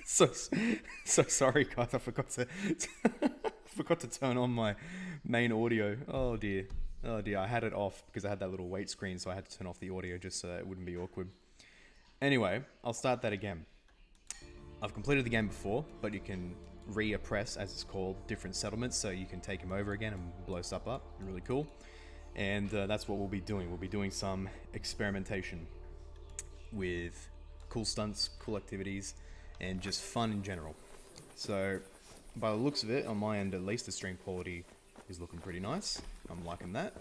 so so sorry, guys. I forgot to forgot to turn on my main audio. Oh dear. Oh dear. I had it off because I had that little wait screen, so I had to turn off the audio just so it wouldn't be awkward. Anyway, I'll start that again. I've completed the game before, but you can reoppress, as it's called, different settlements, so you can take them over again and blow stuff up. Really cool. And that's what we'll be doing. We'll be doing some experimentation with cool stunts, cool activities, and just fun in general. So, by the looks of it, on my end at least, the stream quality is looking pretty nice. I'm liking that.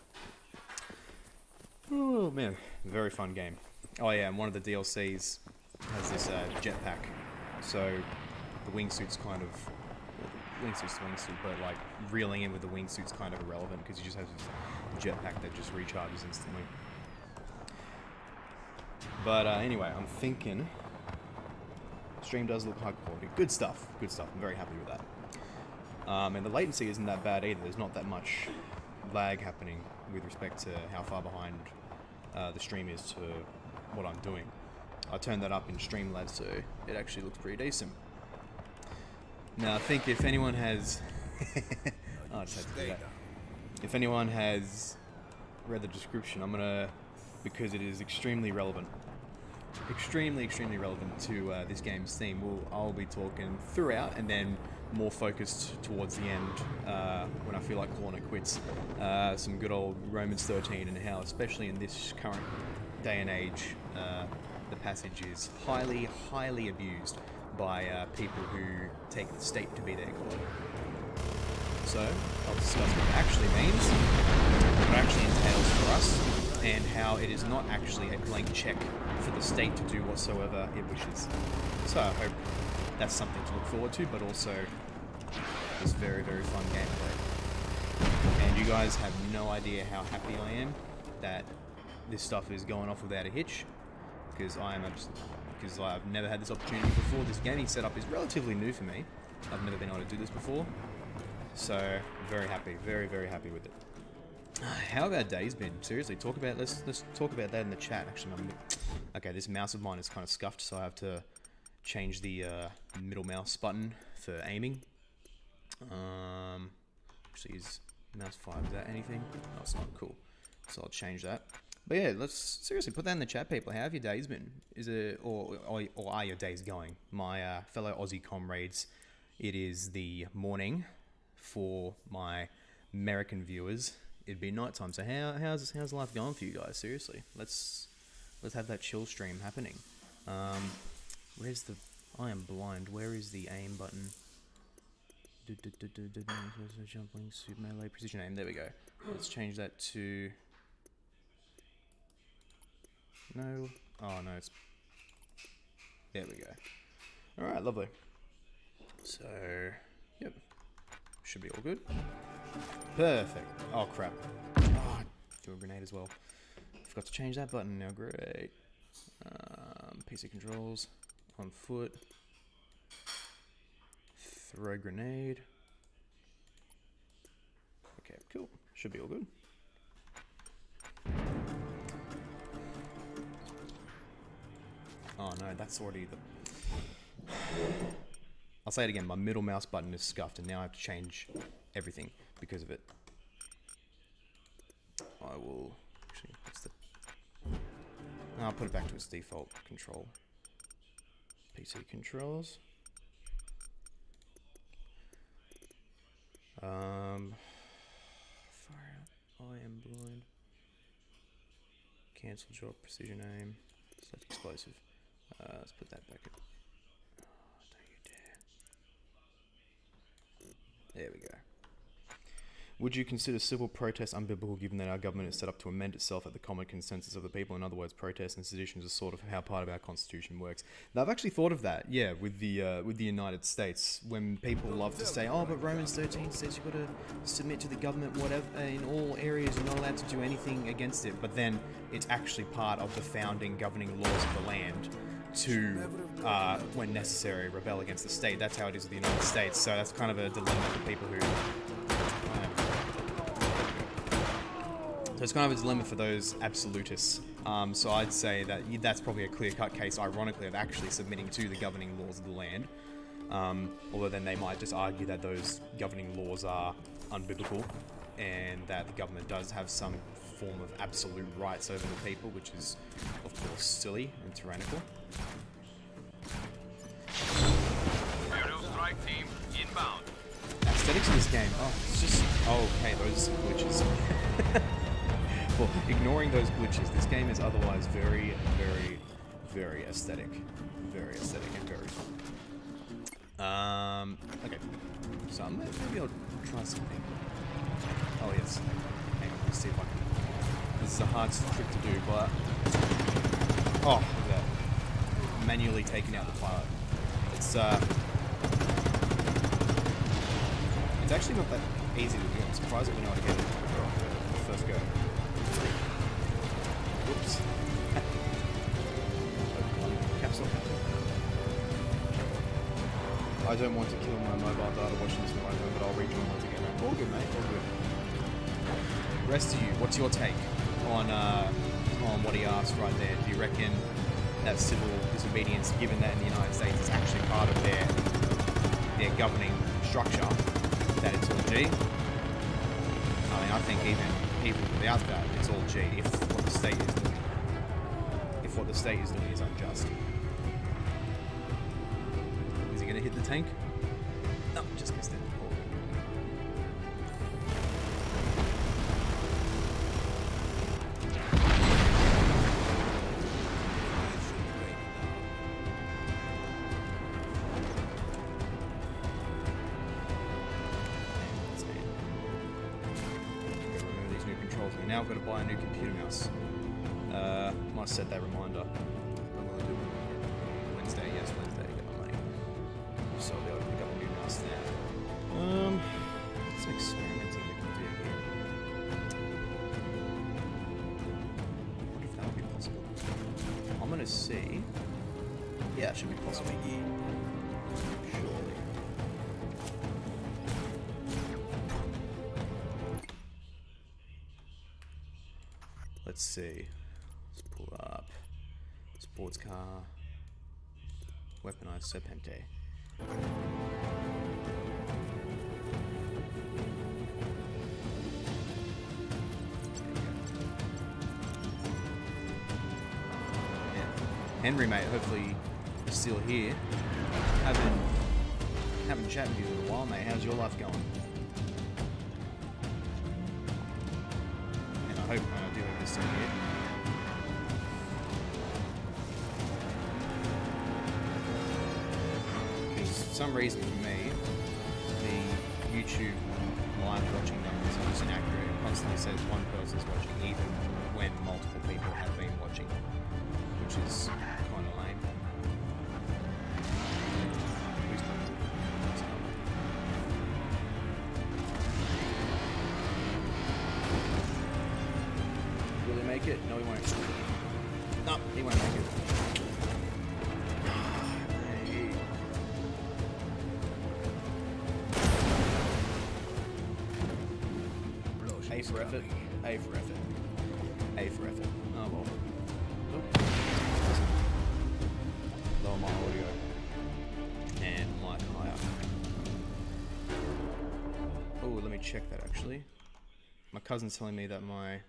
Oh man, very fun game. Oh yeah, and one of the DLCs has this jetpack. So the wingsuit's kind of, wingsuit's the wingsuit, but like reeling in with the wingsuit's kind of irrelevant because you just have this jetpack that just recharges instantly. But anyway, I'm thinking stream does look high quality. Good stuff, good stuff. I'm very happy with that. And the latency isn't that bad either. There's not that much lag happening with respect to how far behind the stream is to what I'm doing. I turned that up in Streamlabs, so it actually looks pretty decent. Now, I think if anyone has... oh, I just had to do that. If anyone has read the description, I'm gonna... because it is extremely relevant. Extremely relevant to this game's theme. I'll be talking throughout, and then more focused towards the end when I feel like calling it quits. Some good old Romans 13 and how, especially in this current day and age, the passage is highly abused by people who take the state to be their god. So, I'll discuss what it actually means, what it actually entails for us, and how it is not actually a blank check for the state to do whatsoever it wishes. So, I hope that's something to look forward to, but also this very fun gameplay. And you guys have no idea how happy I am that this stuff is going off without a hitch, because I've never had this opportunity before. This gaming setup is relatively new for me. I've never been able to do this before, so very happy, very happy with it. How have our days been? Seriously, let's talk about that in the chat. Actually, okay, this mouse of mine is kind of scuffed, so I have to change the middle mouse button for aiming. Actually, is mouse 5, is that anything? No, it's not. Cool. So I'll change that. But yeah, let's seriously put that in the chat, people. How have your days been? Is it, or are your days going? My fellow Aussie comrades, it is the morning for my American viewers. It'd be nighttime. So how's life going for you guys? Seriously, let's have that chill stream happening. Where's the? I am blind. Where is the aim button? Jumping, super melee, precision aim. There we go. Let's change that to. No. Oh no, it's. There we go. All right, lovely. So, yep, should be all good. Perfect. Oh crap. Oh, do a grenade as well. Forgot to change that button now. Great. PC controls. On foot. Throw grenade. Okay, cool. Should be all good. Oh no, that's already the... I'll say it again, my middle mouse button is scuffed and now I have to change everything because of it. I will... Actually, what's the... I'll put it back to its default control. PC controls. Fire out. I am blind. Cancel drop, precision aim. Select explosive. Let's put that back in. Oh, don't you dare. There we go. Would you consider civil protest unbiblical given that our government is set up to amend itself at the common consensus of the people? In other words, protest and sedition is sort of how part of our constitution works. Now, I've actually thought of that, yeah, with the United States, when people love to say, oh, but Romans 13 says you've got to submit to the government, whatever, in all areas, you're not allowed to do anything against it, but then it's actually part of the founding governing laws of the land to, when necessary, rebel against the state. That's how it is with the United States, so that's kind of a dilemma for people who... So it's kind of a dilemma for those absolutists. So I'd say that that's probably a clear-cut case, ironically, of actually submitting to the governing laws of the land. Although then they might just argue that those governing laws are unbiblical and that the government does have some form of absolute rights over the people, which is, of course, silly and tyrannical. Aerial strike team inbound. Aesthetics of this game, it's just... Oh, okay, those glitches. Well, ignoring those glitches, this game is otherwise very, very, very aesthetic. Very aesthetic and very fun. Okay. So maybe I'll try something. Oh, yes. Hang on, let's see if I can... This is a hard trick to do, but... Oh, look at that. Manually taking out the pilot. It's actually not that easy to do. I'm surprised that we know how to get it first go. Whoops. Caps lock. I don't want to kill my mobile data watching this mobile phone, but I'll rejoin once again. All good, mate. All good. Rest of you, what's your take on what he asked right there? Do you reckon that civil disobedience, given that in the United States it's actually part of their governing structure, that it's all G? I mean, I think even people without that, it's all G if what the state is doing. If what the state is doing is unjust. Is he going to hit the tank? No, just missed it. Now I've got to buy a new computer mouse. Might set that reminder. I'm going to do it Wednesday. Yes, Wednesday. Get my money. So I'll be able to pick up a new mouse there. Some experimenting we can do here. I wonder if that would be possible. I'm going to see. Yeah, it should be possible. Surely. Let's see. Let's pull up. Sports car. Weaponized Serpente. Yeah. Henry, mate, hopefully you're still here. Haven't chatted with you in a while, mate. How's your life going? And I hope I do have this thing here. Because for some reason for me, the YouTube live watching numbers are just inaccurate. It constantly says one person's watching even when multiple people have been watching, which is kind of lame. Will he make it? No, he won't. No, he won't make it. A for effort. A for effort. A for effort. Oh well. Oop. Lower my audio. And mic higher. Oh, let me check that actually. My cousin's telling me that my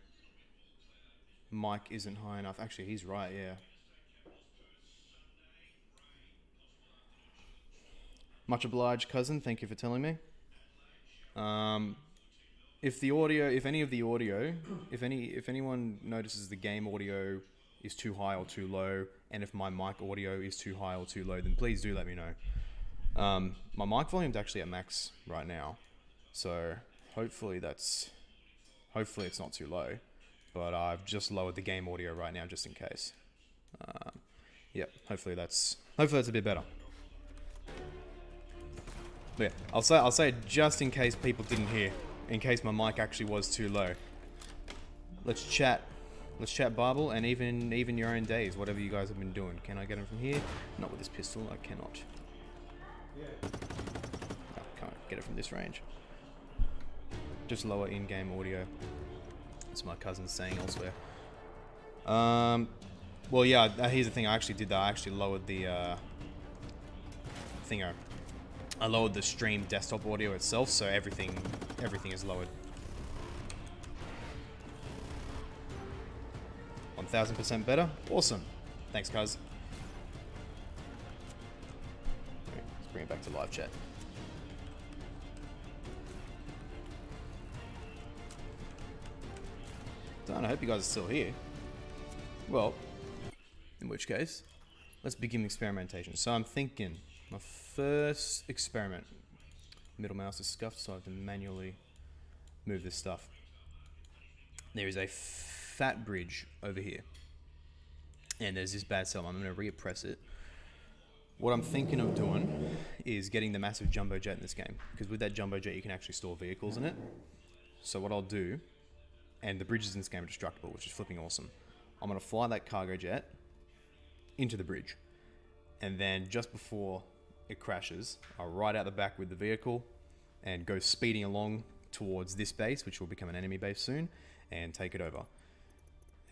mic isn't high enough. Actually, he's right, yeah. Much obliged, cousin. Thank you for telling me. If anyone notices the game audio is too high or too low, and if my mic audio is too high or too low, then please do let me know. My mic volume's actually at max right now, so hopefully it's not too low. But I've just lowered the game audio right now just in case. Yeah, hopefully that's a bit better. But yeah, I'll say it just in case people didn't hear. In case my mic actually was too low. Let's chat Bible and even your own days, whatever you guys have been doing. Can I get him from here? Not with this pistol, I cannot. No, can't get it from this range. Just lower in-game audio. That's my cousin's saying elsewhere. Well, yeah, here's the thing. I actually did that. I actually lowered the thingo. I lowered the stream desktop audio itself, so everything is lowered. 1000% better. Awesome. Thanks, cuz. Let's bring it back to live chat. Done. I hope you guys are still here. Well, in which case, let's begin experimentation. So I'm thinking my first experiment. Middle mouse is scuffed, so I have to manually move this stuff. There is a fat bridge over here. And there's this bad cell. I'm going to repress it. What I'm thinking of doing is getting the massive jumbo jet in this game. Because with that jumbo jet, you can actually store vehicles in it. So what I'll do, and the bridges in this game are destructible, which is flipping awesome. I'm going to fly that cargo jet into the bridge. And then just before it crashes, I'll ride out the back with the vehicle and go speeding along towards this base, which will become an enemy base soon, and take it over.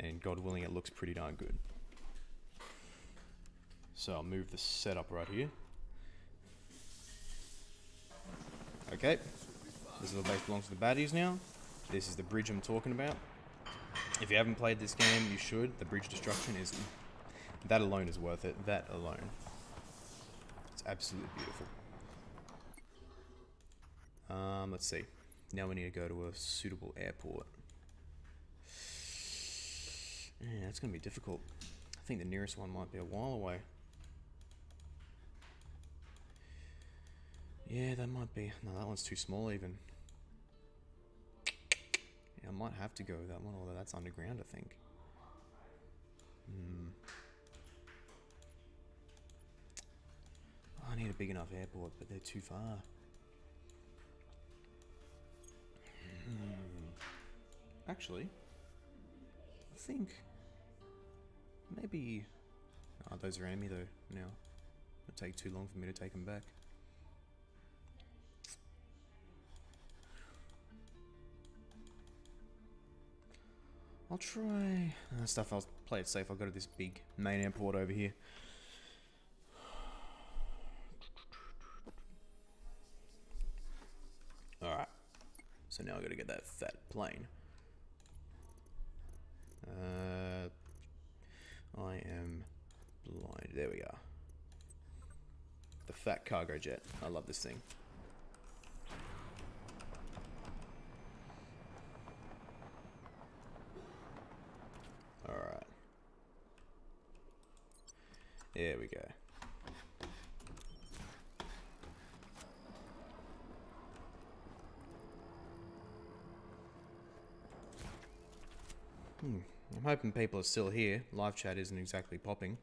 And God willing, it looks pretty darn good. So I'll move the setup right here. Okay, this little base belongs to the baddies now. This is the bridge I'm talking about. If you haven't played this game, you should. The bridge destruction is... that alone is worth it. That alone. It's absolutely beautiful. Let's see. Now we need to go to a suitable airport. Yeah, it's going to be difficult. I think the nearest one might be a while away. Yeah, that might be... no, that one's too small even. Yeah, I might have to go with that one, although that's underground, I think. I need a big enough airport, but they're too far. Actually, I think maybe... oh, those are enemy though now. It'll take too long for me to take them back. I'll try... stuff, I'll play it safe. I'll go to this big main airport over here. Alright. So now I've got to get that fat plane. I am blind. There we are. The fat cargo jet. I love this thing. Alright. There we go. I'm hoping people are still here. Live chat isn't exactly popping.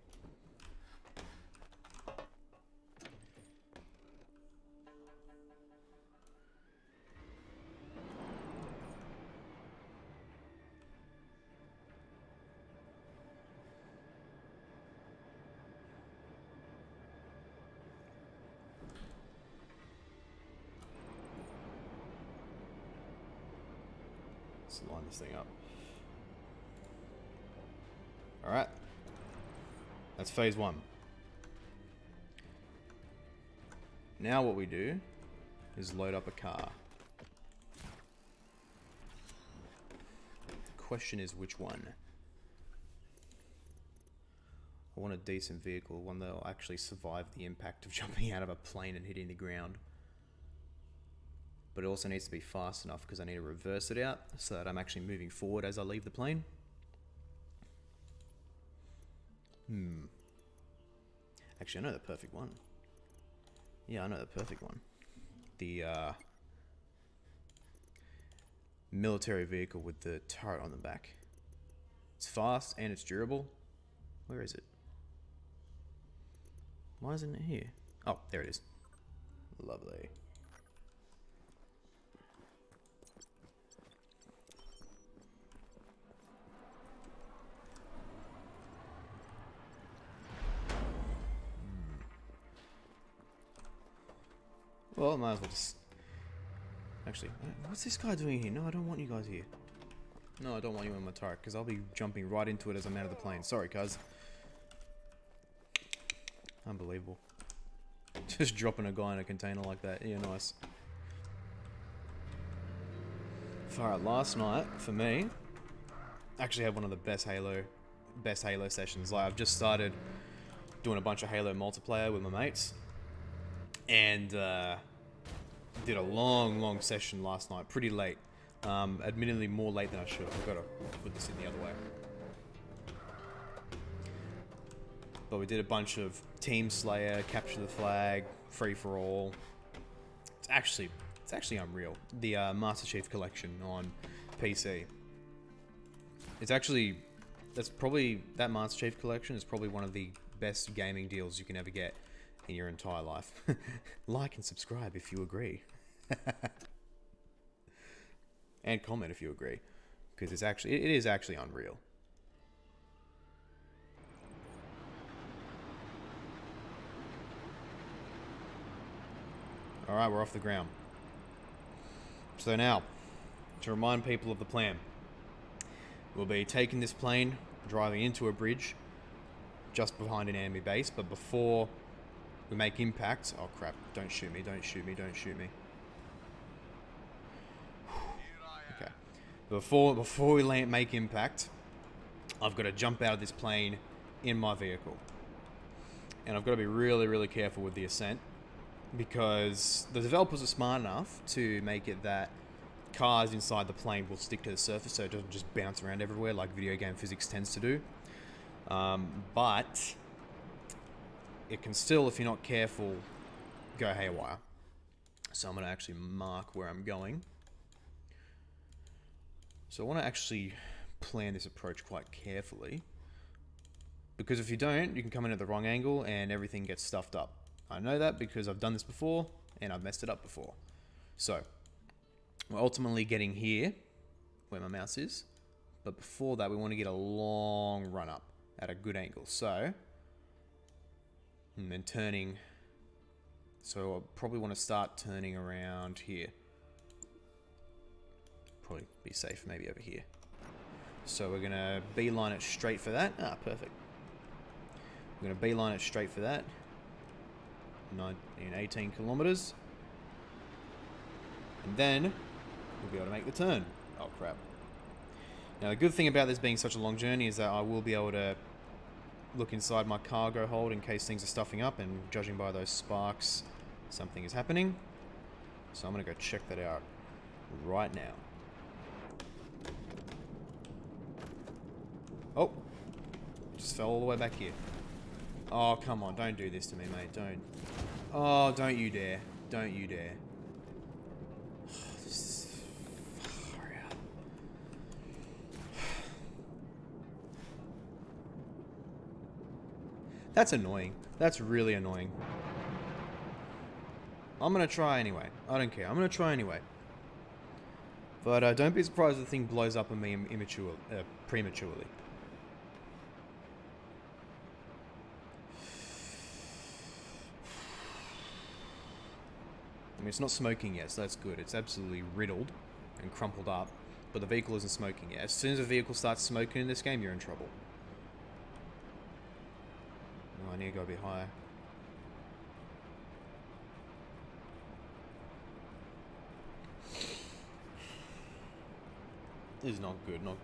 Let's line this thing up. Alright. That's phase one. Now what we do is load up a car. The question is which one? I want a decent vehicle, one that will actually survive the impact of jumping out of a plane and hitting the ground. But it also needs to be fast enough because I need to reverse it out so that I'm actually moving forward as I leave the plane. Actually, I know the perfect one. Yeah, I know the perfect one. The military vehicle with the turret on the back. It's fast and it's durable. Where is it? Why isn't it here? Oh, there it is. Lovely. Well, I might as well just... actually, what's this guy doing here? No, I don't want you guys here. No, I don't want you on my turret, because I'll be jumping right into it as I'm out of the plane. Sorry, cuz. Unbelievable. Just dropping a guy in a container like that. Yeah, nice. Far out last night, for me, actually had one of the best Halo sessions. Like, I've just started doing a bunch of Halo multiplayer with my mates. And did a long session last night, pretty late. Admittedly more late than I should have. I've got to put this in the other way. But we did a bunch of Team Slayer, Capture the Flag, Free for All. It's actually unreal. The Master Chief Collection on PC. That Master Chief Collection is probably one of the best gaming deals you can ever get in your entire life. Like and subscribe if you agree. And comment if you agree. Because it is actually unreal. Alright, we're off the ground. So now, to remind people of the plan. We'll be taking this plane, driving into a bridge just behind an enemy base, but before we make impact... Oh crap, don't shoot me, don't shoot me, don't shoot me. Okay. Before we make impact, I've got to jump out of this plane in my vehicle. And I've got to be really careful with the ascent, because the developers are smart enough to make it that cars inside the plane will stick to the surface so it doesn't just bounce around everywhere like video game physics tends to do. But it can still, if you're not careful, go haywire. So I'm going to actually mark where I'm going. So I want to actually plan this approach quite carefully, because if you don't, you can come in at the wrong angle and everything gets stuffed up. I know that because I've done this before and I've messed it up before. So we're ultimately getting here where my mouse is, but before that we want to get a long run up at a good angle. So, and then turning, so I'll probably want to start turning around here. Probably be safe maybe over here. So we're going to beeline it straight for that. Ah, perfect. We're going to beeline it straight for that. 18 kilometers. And then we'll be able to make the turn. Oh crap. Now the good thing about this being such a long journey is that I will be able to look inside my cargo hold in case things are stuffing up, and judging by those sparks, something is happening. So I'm going to go check that out right now. Oh, just fell all the way back here. Oh, come on, don't do this to me, mate, don't. Oh, don't you dare. Don't you dare. Far out. That's annoying. That's really annoying. I'm gonna try anyway. I don't care. I'm gonna try anyway. But don't be surprised if the thing blows up on me prematurely. I mean, it's not smoking yet, so that's good. It's absolutely riddled and crumpled up, but the vehicle isn't smoking yet. As soon as a vehicle starts smoking in this game, you're in trouble. Oh, I need to go a bit higher. This is not good at all.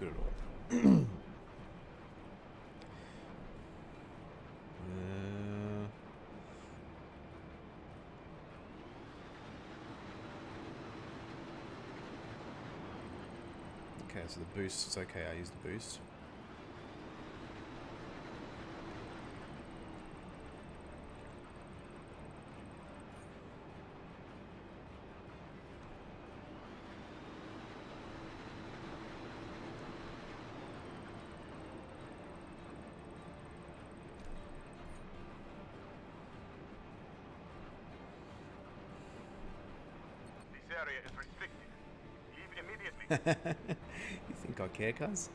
Okay, so the boost, it's okay, I use the boost. This area is restricted. Leave immediately. You think I care, cuz?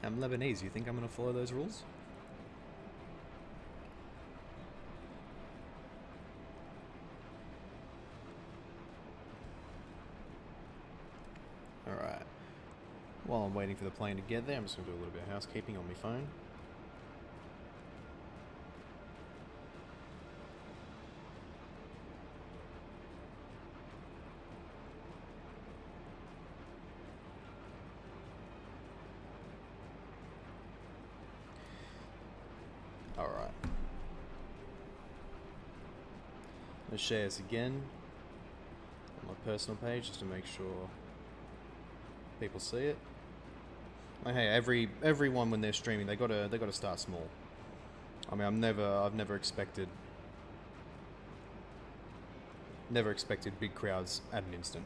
I'm Lebanese, you think I'm gonna follow those rules? Alright. While I'm waiting for the plane to get there, I'm just gonna do a little bit of housekeeping on my phone. Alright. Let's share this again on my personal page just to make sure people see it. Like, hey, everyone when they're streaming, they gotta start small. I mean, I've never expected big crowds at an instant.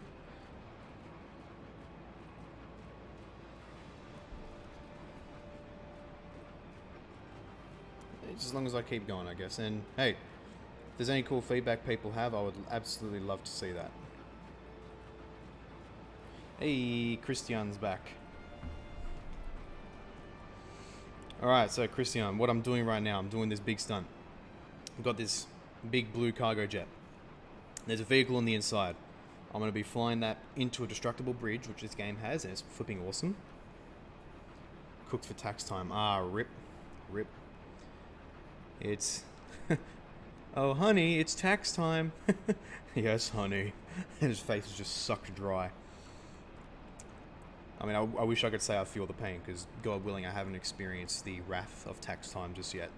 Just as long as I keep going, I guess. And hey, if there's any cool feedback people have, I would absolutely love to see that. Hey, Christian's back. Alright, so Christian, what I'm doing right now, I'm doing this big stunt. I've got this big blue cargo jet. There's a vehicle on the inside. I'm going to be flying that into a destructible bridge, which this game has, and it's flipping awesome. Cooked for tax time. Ah, rip. Rip. It's... oh, honey, it's tax time. Yes, honey. And his face is just sucked dry. I mean, I wish I could say I feel the pain, because God willing, I haven't experienced the wrath of tax time just yet.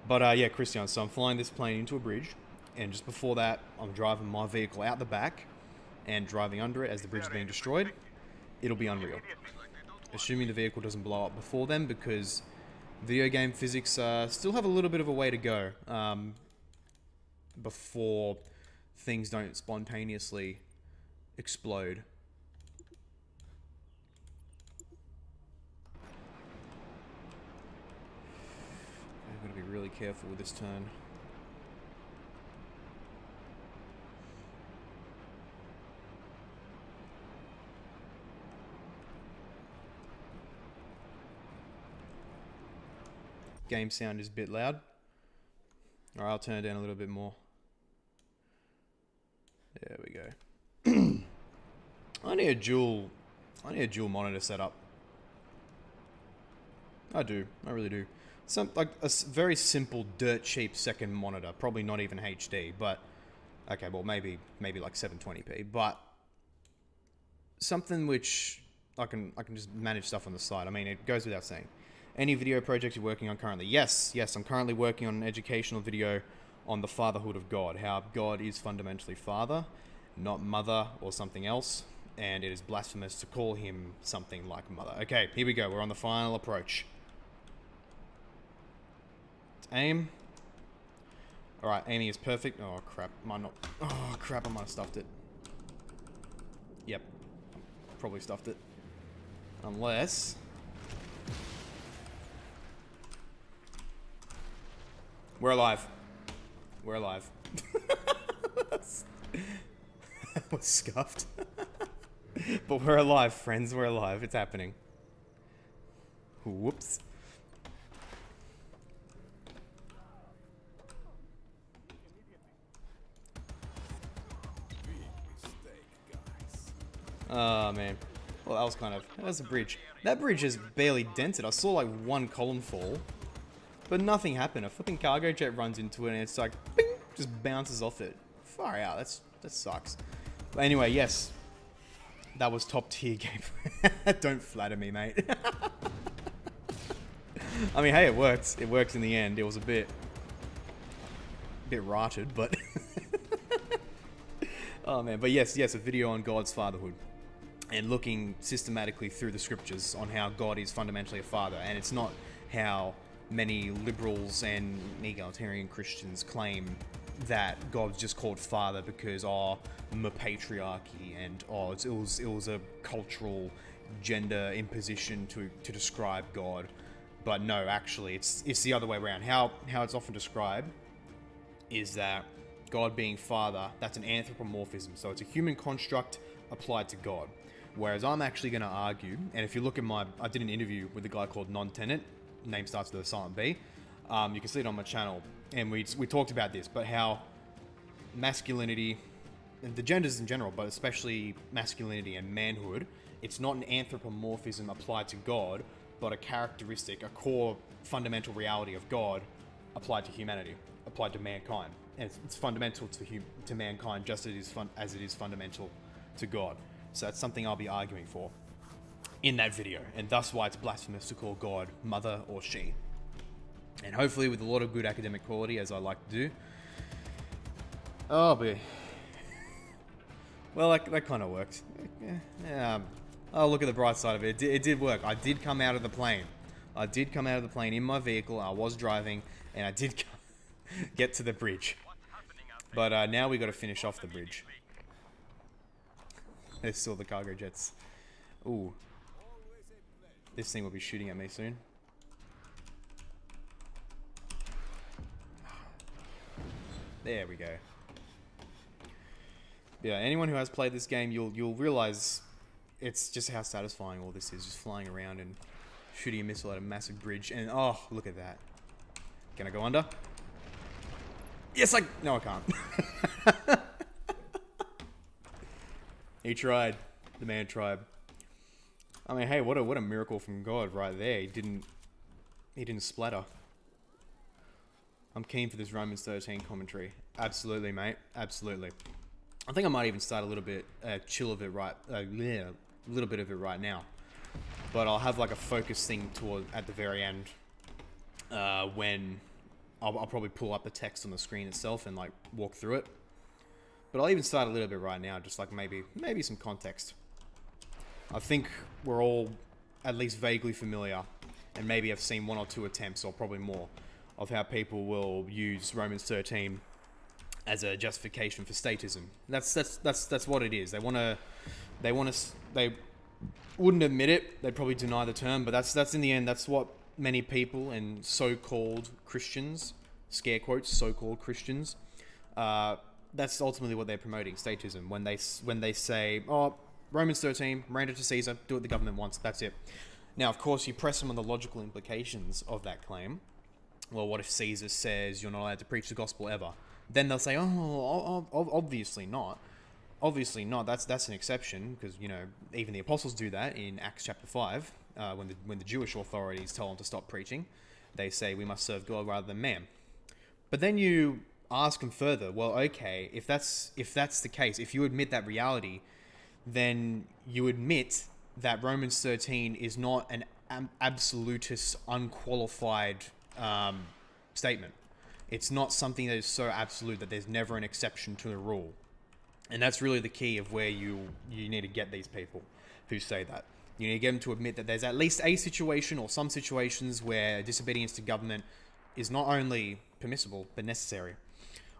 But yeah, Christian, so I'm flying this plane into a bridge, and just before that, I'm driving my vehicle out the back and driving under it as the bridge is being destroyed. It'll be unreal. Assuming the vehicle doesn't blow up before then, because video game physics still have a little bit of a way to go before things don't spontaneously explode. I've got to be really careful with this turn. Game sound is a bit loud. Alright, I'll turn it down a little bit more. There we go. I need a dual monitor setup. I do. I really do. Like a very simple, dirt cheap second monitor. Probably not even HD, but okay, well maybe like 720p. But something which I can just manage stuff on the side. I mean, it goes without saying. Any video project you're working on currently? Yes, I'm currently working on an educational video on the fatherhood of God. How God is fundamentally father, not mother or something else. And it is blasphemous to call him something like mother. Okay, here we go. We're on the final approach. Aim. Alright, aiming is perfect. Oh, crap. Might not... Oh, crap, I might have stuffed it. Yep. Probably stuffed it. Unless... We're alive. We're alive. We're scuffed. But we're alive, friends. We're alive. It's happening. Whoops. Oh, man. Well, that was a bridge. That bridge is barely dented. I saw like one column fall. But nothing happened. A flipping cargo jet runs into it and it's like, bing, just bounces off it. Far out. That sucks. But anyway, yes. That was top tier game. Don't flatter me, mate. I mean, hey, it worked. It worked in the end. It was a bit rotted, but... Oh, man. But yes, a video on God's fatherhood. And looking systematically through the scriptures on how God is fundamentally a father. And it's not how... many liberals and egalitarian Christians claim that God's just called father because patriarchy and it was a cultural gender imposition to describe God. But no, actually it's the other way around. How it's often described is that God being father, that's an anthropomorphism. So it's a human construct applied to God. Whereas I'm actually going to argue, and if you look at I did an interview with a guy called Non-Tenant, name starts with a silent B. You can see it on my channel, and we talked about this, but how masculinity, and the genders in general, but especially masculinity and manhood, it's not an anthropomorphism applied to God, but a characteristic, a core fundamental reality of God applied to humanity, applied to mankind, and it's fundamental to mankind just as it is fundamental to God. So that's something I'll be arguing for in that video, and thus why it's blasphemous to call God mother or she. And hopefully with a lot of good academic quality, as I like to do. Oh, but... Well, that kind of worked. Yeah. Oh, look at the bright side of it. It did work. I did come out of the plane. I did come out of the plane in my vehicle. I was driving, and I did get to the bridge. But now we got to finish off the bridge. There's still the cargo jets. Ooh. This thing will be shooting at me soon. There we go. Yeah, anyone who has played this game, you'll realize it's just how satisfying all this is, just flying around and shooting a missile at a massive bridge. And oh, look at that. Can I go under? Yes, no, I can't. He tried. The man tried. I mean, hey, what a miracle from God right there. He didn't splatter. I'm keen for this Romans 13 commentary. Absolutely, mate. Absolutely. I think I might even start a little bit chill of it a little bit of it right now. But I'll have like a focus thing at the very end when I'll probably pull up the text on the screen itself and like walk through it. But I'll even start a little bit right now, just like maybe some context. I think we're all at least vaguely familiar, and maybe have seen one or two attempts, or probably more, of how people will use Romans 13 as a justification for statism. That's what it is. They wouldn't admit it. They'd probably deny the term, but that's in the end, that's what many people and so-called Christians, scare quotes, so-called Christians, that's ultimately what they're promoting, statism. When they say, oh, Romans 13, render to Caesar, do what the government wants, that's it. Now, of course, you press them on the logical implications of that claim. Well, what if Caesar says you're not allowed to preach the gospel ever? Then they'll say, oh, obviously not. Obviously not. That's an exception, because, you know, even the apostles do that in Acts chapter 5, when the Jewish authorities tell them to stop preaching. They say we must serve God rather than man. But then you ask them further, well, okay, if that's the case, if you admit that reality, then you admit that Romans 13 is not an absolutist, unqualified statement. It's not something that is so absolute that there's never an exception to the rule. And that's really the key of where you need to get these people who say that. You need to get them to admit that there's at least a situation or some situations where disobedience to government is not only permissible, but necessary.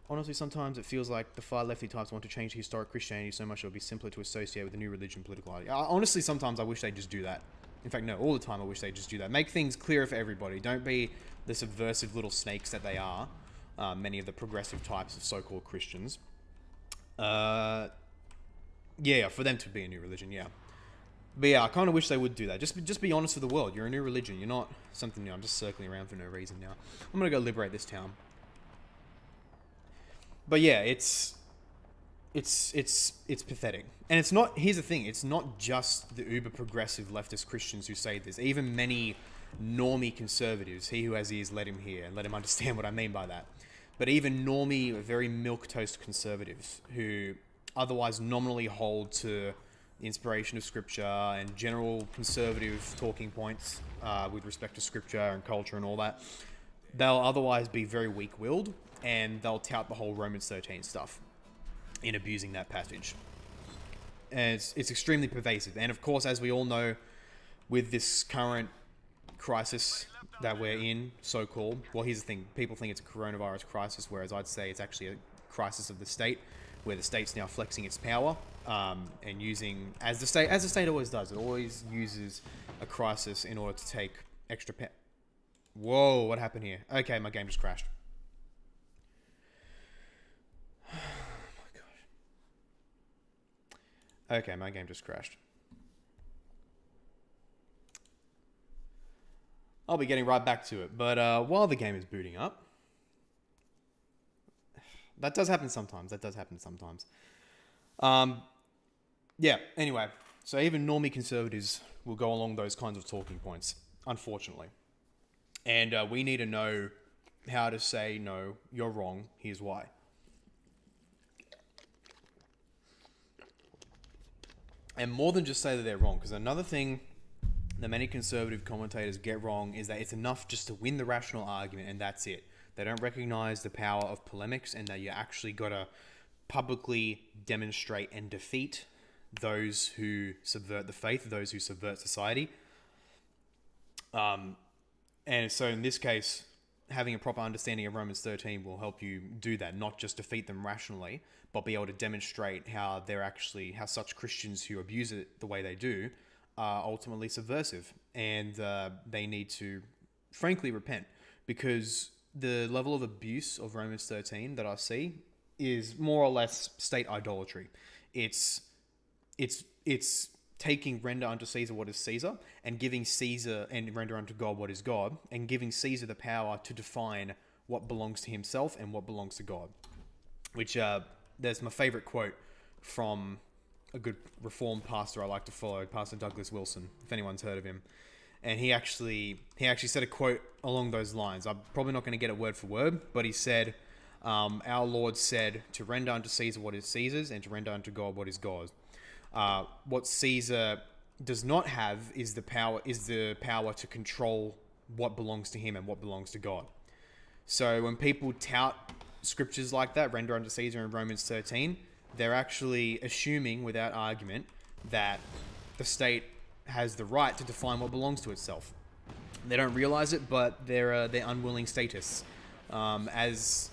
Honestly, sometimes it feels like the far lefty types want to change historic Christianity so much it would be simpler to associate with a new religion political idea. Honestly, sometimes I wish they'd just do that. In fact, no, all the time I wish they'd just do that. Make things clearer for everybody. Don't be the subversive little snakes that they are, many of the progressive types of so-called Christians. Yeah, for them to be a new religion, yeah. But yeah, I kind of wish they would do that. Just be honest with the world. You're a new religion. You're not something new. I'm just circling around for no reason now. I'm going to go liberate this town. But yeah, it's pathetic. And it's not, here's the thing, it's not just the uber progressive leftist Christians who say this. Even many normie conservatives, he who has ears, let him hear, and let him understand what I mean by that. But even normie, very milquetoast conservatives who otherwise nominally hold to the inspiration of scripture and general conservative talking points with respect to scripture and culture and all that, they'll otherwise be very weak-willed, and they'll tout the whole Romans 13 stuff in abusing that passage. And it's extremely pervasive. And of course, as we all know, with this current crisis that we're in, so-called, well, here's the thing, people think it's a coronavirus crisis, whereas I'd say it's actually a crisis of the state, where the state's now flexing its power and using, as the state always does, it always uses a crisis in order to take extra Whoa, what happened here? Okay, my game just crashed. Oh my gosh. Okay, my game just crashed. I'll be getting right back to it, but while the game is booting up, that does happen sometimes. Yeah, anyway, so even normie conservatives will go along those kinds of talking points, unfortunately. And we need to know how to say, no, you're wrong, here's why. And more than just say that they're wrong, because another thing that many conservative commentators get wrong is that it's enough just to win the rational argument and that's it. They don't recognize the power of polemics and that you actually got to publicly demonstrate and defeat those who subvert the faith, those who subvert society. And so in this case, having a proper understanding of Romans 13 will help you do that, not just defeat them rationally, but be able to demonstrate how how such Christians who abuse it the way they do are ultimately subversive. And they need to, frankly, repent, because the level of abuse of Romans 13 that I see is more or less state idolatry. It's taking render unto Caesar what is Caesar and giving Caesar and render unto God what is God, and giving Caesar the power to define what belongs to himself and what belongs to God. Which there's my favorite quote from a good Reformed pastor I like to follow, Pastor Douglas Wilson, if anyone's heard of him. And he actually said a quote along those lines. I'm probably not going to get it word for word, but he said, our Lord said to render unto Caesar what is Caesar's and to render unto God what is God's. What Caesar does not have is the power to control what belongs to him and what belongs to God. So when people tout scriptures like that, render unto Caesar in Romans 13, they're actually assuming without argument that the state has the right to define what belongs to itself. They don't realize it, but they're unwilling statists. As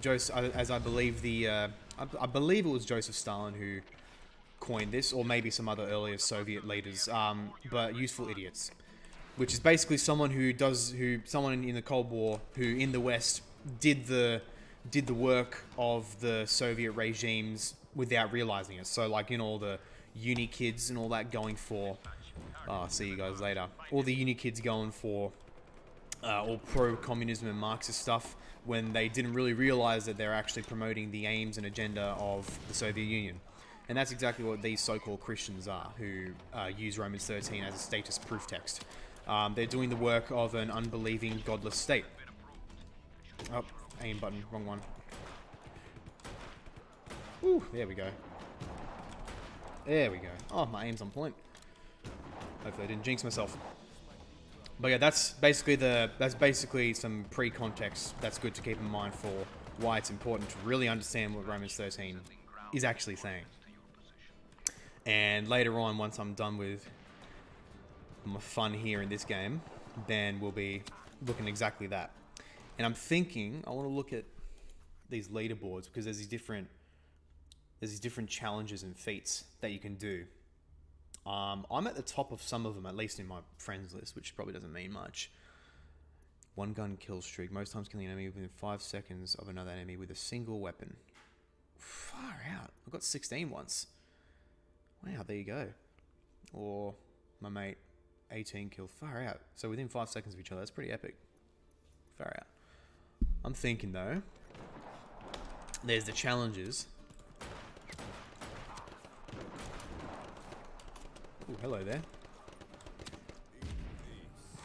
I believe I believe it was Joseph Stalin who coined this, or maybe some other earlier Soviet leaders, but useful idiots, which is basically someone someone in the Cold War who in the West did the work of the Soviet regimes without realizing it. So like in all the uni kids and all that going for, see you guys later, all the uni kids going for all pro-communism and Marxist stuff, when they didn't really realize that they're actually promoting the aims and agenda of the Soviet Union. And that's exactly what these so-called Christians are, who use Romans 13 as a status proof text. They're doing the work of an unbelieving, godless state. Oh, aim button, wrong one. Ooh, there we go. There we go. Oh, my aim's on point. Hopefully I didn't jinx myself. But yeah, that's basically some pre-context that's good to keep in mind for why it's important to really understand what Romans 13 is actually saying. And later on, once I'm done with my fun here in this game, then we'll be looking exactly that. And I'm thinking I want to look at these leaderboards because there's these different challenges and feats that you can do. I'm at the top of some of them, at least in my friends list, which probably doesn't mean much. 1 gun kill streak, most times killing an enemy within 5 seconds of another enemy with a single weapon. Far out. I got 16 once. Wow, there you go. Or my mate, 18 kill. Far out. So within 5 seconds of each other, that's pretty epic. Far out. I'm thinking though, there's the challenges. Ooh, hello there.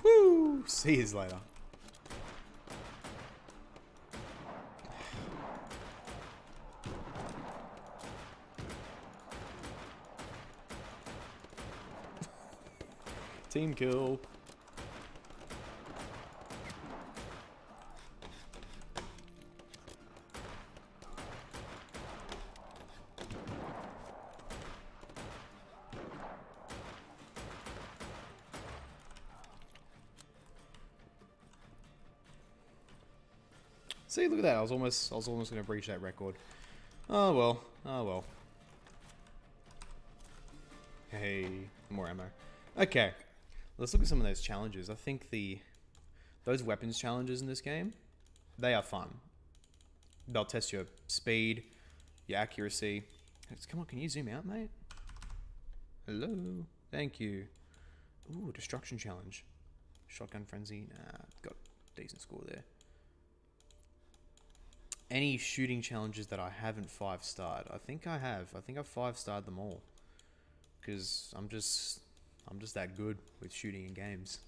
Woo! See you later. Team kill. See, look at that. I was almost going to breach that record. Oh well. Oh well. Hey, more ammo. Okay. Let's look at some of those challenges. I think those weapons challenges in this game, they are fun. They'll test your speed, your accuracy. Come on, can you zoom out, mate? Hello. Thank you. Ooh, destruction challenge. Shotgun frenzy. Nah, got a decent score there. Any shooting challenges that I haven't 5-starred? I think I have. I think I've 5-starred them all. Because I'm just that good with shooting in games.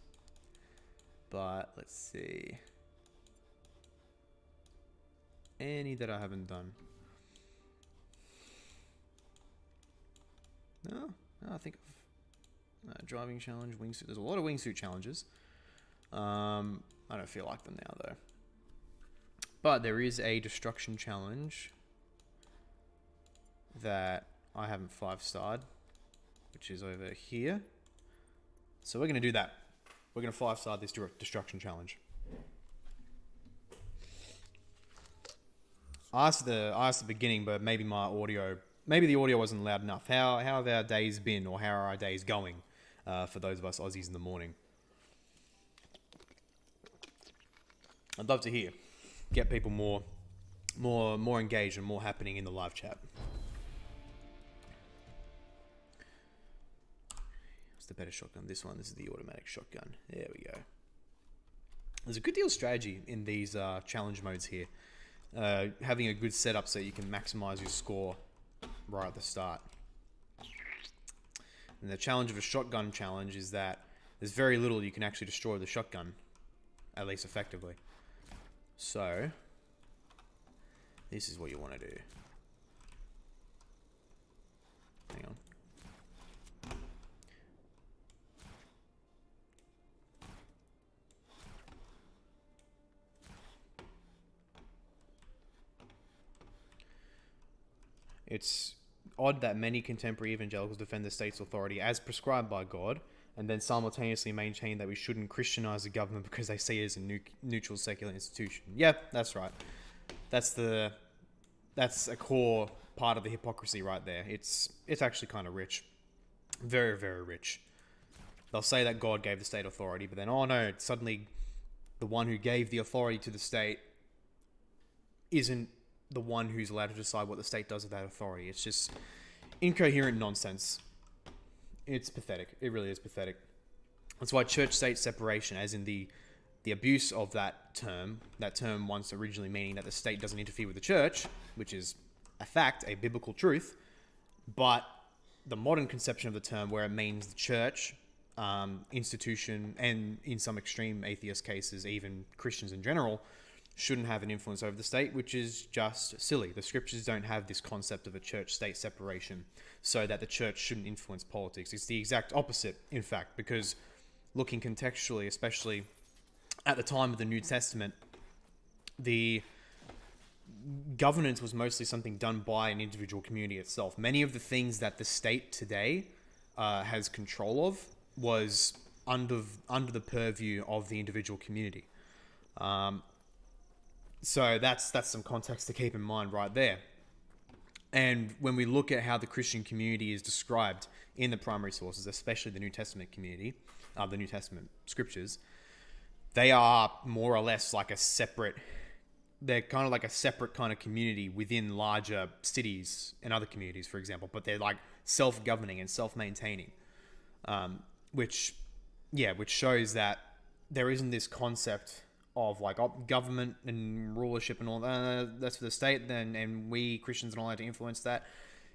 But let's see. Any that I haven't done? No, I think Driving challenge, wingsuit. There's a lot of wingsuit challenges. I don't feel like them now, though. But there is a destruction challenge that I haven't 5-starred, which is over here. So we're going to do that. We're going to 5-star this destruction challenge. I asked at the beginning, but maybe the audio wasn't loud enough. How have our days been, or how are our days going for those of us Aussies in the morning? I'd love to hear. Get people more engaged and more happening in the live chat. What's the better shotgun? This one. This is the automatic shotgun. There we go. There's a good deal of strategy in these challenge modes here. Having a good setup so you can maximize your score right at the start. And the challenge of a shotgun challenge is that there's very little you can actually destroy with the shotgun, at least effectively. So, this is what you want to do. Hang on. It's odd that many contemporary evangelicals defend the state's authority as prescribed by God, and then simultaneously maintain that we shouldn't Christianize the government because they see it as a neutral secular institution. Yeah, that's right. That's a core part of the hypocrisy right there. It's actually kind of rich. Very, very rich. They'll say that God gave the state authority, but then, oh no, suddenly the one who gave the authority to the state isn't the one who's allowed to decide what the state does with that authority. It's just incoherent nonsense. It's pathetic. It really is pathetic. That's why church-state separation, as in the abuse of that term once originally meaning that the state doesn't interfere with the church, which is a fact, a biblical truth, but the modern conception of the term where it means the church, institution, and in some extreme atheist cases, even Christians in general, shouldn't have an influence over the state, which is just silly. The scriptures don't have this concept of a church-state separation so that the church shouldn't influence politics. It's the exact opposite, in fact, because looking contextually, especially at the time of the New Testament, the governance was mostly something done by an individual community itself. Many of the things that the state today has control of was under the purview of the individual community. So that's some context to keep in mind right there. And when we look at how the Christian community is described in the primary sources, especially the New Testament community, the New Testament scriptures, they are more or less like they're kind of like a separate kind of community within larger cities and other communities, for example, but they're like self-governing and self-maintaining, which shows that there isn't this concept of like government and rulership and all that. That's for the state, and we Christians are not allowed to influence that.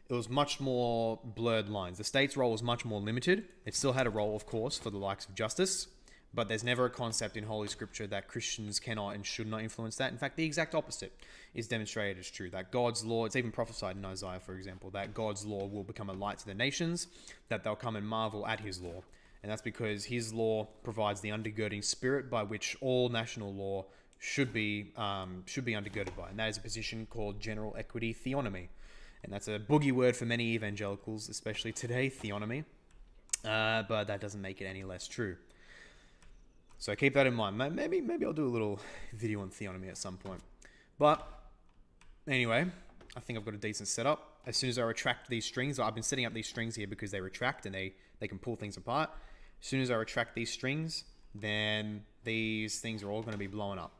It was much more blurred lines. The state's role was much more limited. It still had a role, of course, for the likes of justice, but there's never a concept in Holy Scripture that Christians cannot and should not influence that. In fact, the exact opposite is demonstrated as true, that God's law, it's even prophesied in Isaiah, for example, that God's law will become a light to the nations, that they'll come and marvel at his law. And that's because his law provides the undergirding spirit by which all national law should be undergirded by. And that is a position called general equity theonomy. And that's a boogie word for many evangelicals, especially today, theonomy. But that doesn't make it any less true. So keep that in mind. Maybe I'll do a little video on theonomy at some point. But anyway, I think I've got a decent setup. As soon as I retract these strings, I've been setting up these strings here because they retract and they can pull things apart. As soon as I retract these strings, then these things are all going to be blowing up.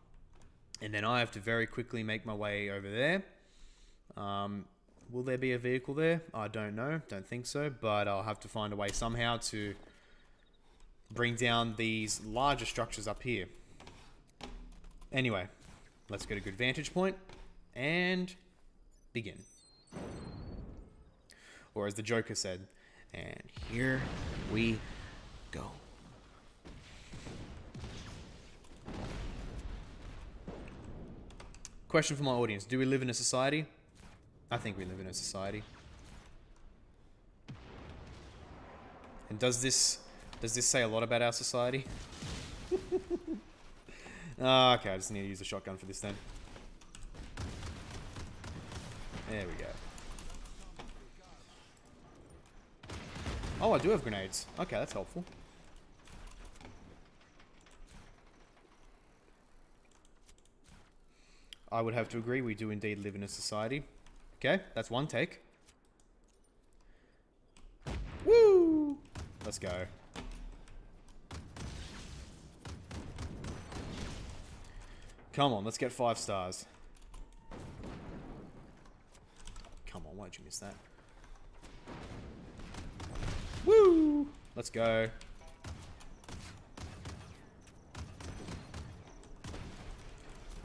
And then I have to very quickly make my way over there. Will there be a vehicle there? I don't know. Don't think so. But I'll have to find a way somehow to bring down these larger structures up here. Anyway, let's get a good vantage point and begin. Or as the Joker said, and here we go. Question for my audience. Do we live in a society? I think we live in a society. And does this say a lot about our society? Okay, I just need to use a shotgun for this then. There we go. Oh, I do have grenades. Okay, that's helpful. I would have to agree, we do indeed live in a society. Okay, that's one take. Woo! Let's go. Come on, let's get 5 stars. Come on, why'd you miss that? Woo! Let's go.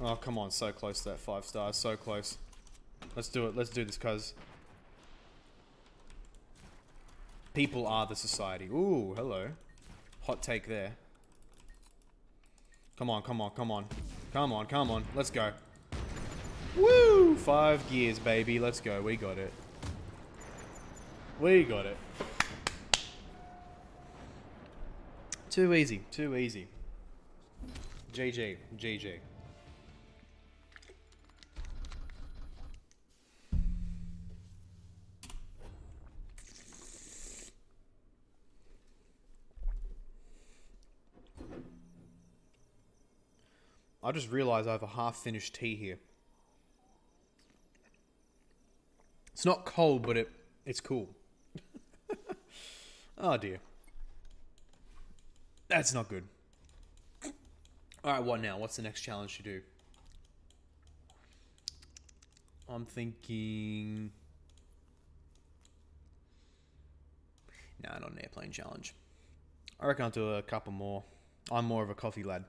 Oh, come on, so close to that 5 stars, so close. Let's do it, let's do this, cuz. People are the society. Ooh, hello. Hot take there. Come on, come on, come on. Come on, come on, let's go. Woo! 5 gears, baby, let's go, we got it. We got it. Too easy, too easy. GG, GG. I just realised I have a half-finished tea here. It's not cold, but it's cool. Oh dear. That's not good. Alright, what now? What's the next challenge to do? I'm thinking... Nah, not an airplane challenge. I reckon I'll do a couple more. I'm more of a coffee lad.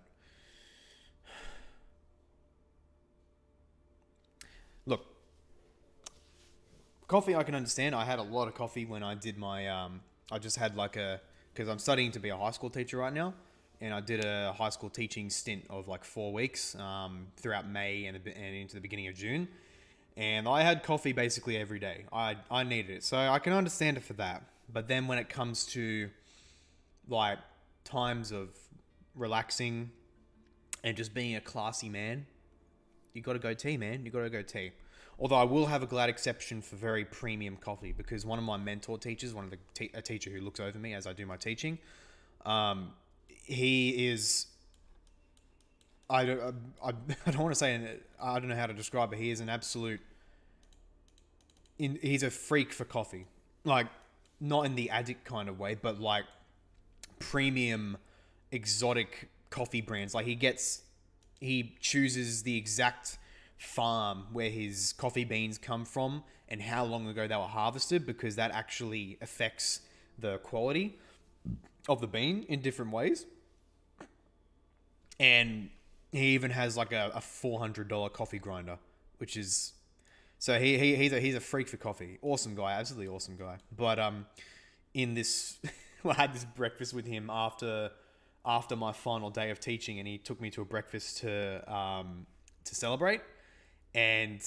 Look, coffee I can understand. I had a lot of coffee when I did my, I just had like because I'm studying to be a high school teacher right now, and I did a high school teaching stint of like 4 weeks throughout May and into the beginning of June, and I had coffee basically every day. I needed it, so I can understand it for that. But then when it comes to like times of relaxing and just being a classy man, you got to go tea, man. You got to go tea. Although I will have a glad exception for very premium coffee, because one of my mentor teachers, a teacher who looks over me as I do my teaching, he is. I don't want to say. I don't know how to describe it. He is an absolute. He's a freak for coffee, like not in the addict kind of way, but like premium, exotic coffee brands. Like he chooses the exact farm where his coffee beans come from and how long ago they were harvested, because that actually affects the quality of the bean in different ways. And he even has like a $400 coffee grinder, which is so he's a freak for coffee. Awesome guy, absolutely awesome guy. But in this I had this breakfast with him after my final day of teaching, and he took me to a breakfast to celebrate, and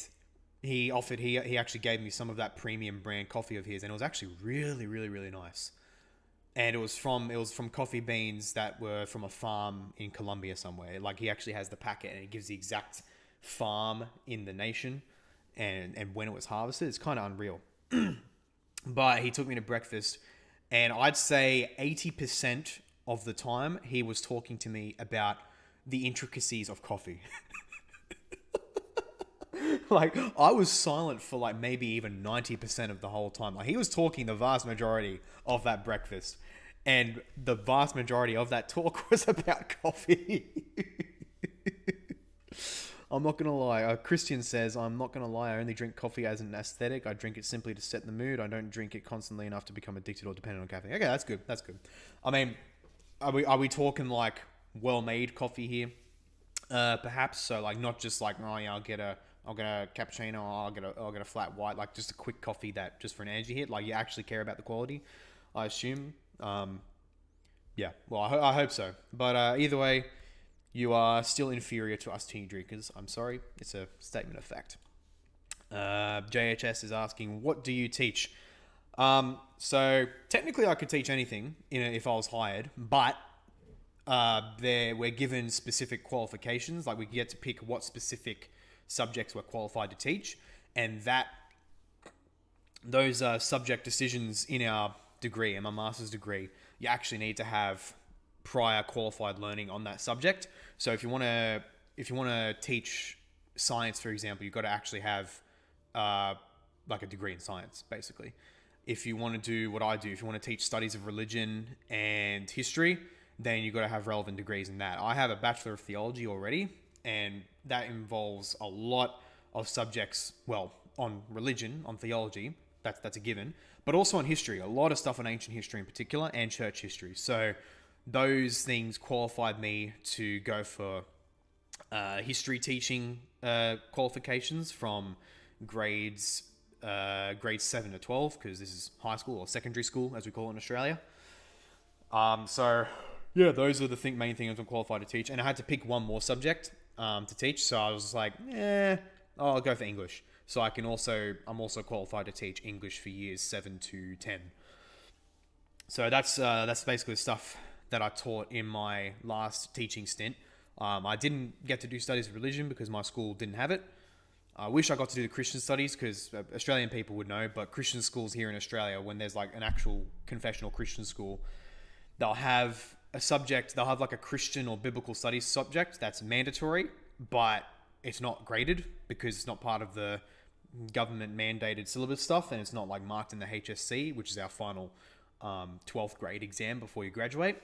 he actually gave me some of that premium brand coffee of his, and it was actually really, really, really nice. And it was from coffee beans that were from a farm in Colombia somewhere. Like, he actually has the packet and it gives the exact farm in the nation and when it was harvested. It's kind of unreal. But he took me to breakfast, and I'd say 80% of the time he was talking to me about the intricacies of coffee. Like, I was silent for like maybe even 90% of the whole time. Like, he was talking the vast majority of that breakfast, and the vast majority of that talk was about coffee. I'm not going to lie. Christian says, I'm not going to lie. I only drink coffee as an aesthetic. I drink it simply to set the mood. I don't drink it constantly enough to become addicted or dependent on caffeine. Okay, that's good. That's good. I mean, are we talking like well-made coffee here? Perhaps. So like, not just like, oh yeah, I'll get a cappuccino, or I'll get a flat white, like just a quick coffee that just for an energy hit. Like, you actually care about the quality, I assume. Yeah, well, I hope so. But either way, you are still inferior to us tea drinkers. I'm sorry, it's a statement of fact. JHS is asking, what do you teach? So technically I could teach anything, if I was hired, but we're given specific qualifications. Like we get to pick what specific subjects we're qualified to teach, and those subject decisions in our degree, in my master's degree, you actually need to have prior qualified learning on that subject. So if you want to teach science, for example, you've got to actually have like a degree in science, basically. If you want to do what I do, if you want to teach studies of religion and history, then you've got to have relevant degrees in that. I have a Bachelor of Theology already, and that involves a lot of subjects, well, on religion, on theology, that's a given, but also on history, a lot of stuff on ancient history in particular, and church history. So those things qualified me to go for history teaching qualifications from grades 7 to 12, because this is high school or secondary school, as we call it in Australia. So yeah, those are the main things I'm qualified to teach, and I had to pick one more subject to teach. So I was like, I'll go for English. So I'm also qualified to teach English for years 7 to 10. So that's basically the stuff that I taught in my last teaching stint. I didn't get to do studies of religion because my school didn't have it. I wish I got to do the Christian studies, because Australian people would know, but Christian schools here in Australia, when there's like an actual confessional Christian school, they'll have a subject, they'll have like a Christian or biblical studies subject that's mandatory, but it's not graded because it's not part of the government mandated syllabus stuff, and it's not like marked in the HSC, which is our final 12th grade exam before you graduate.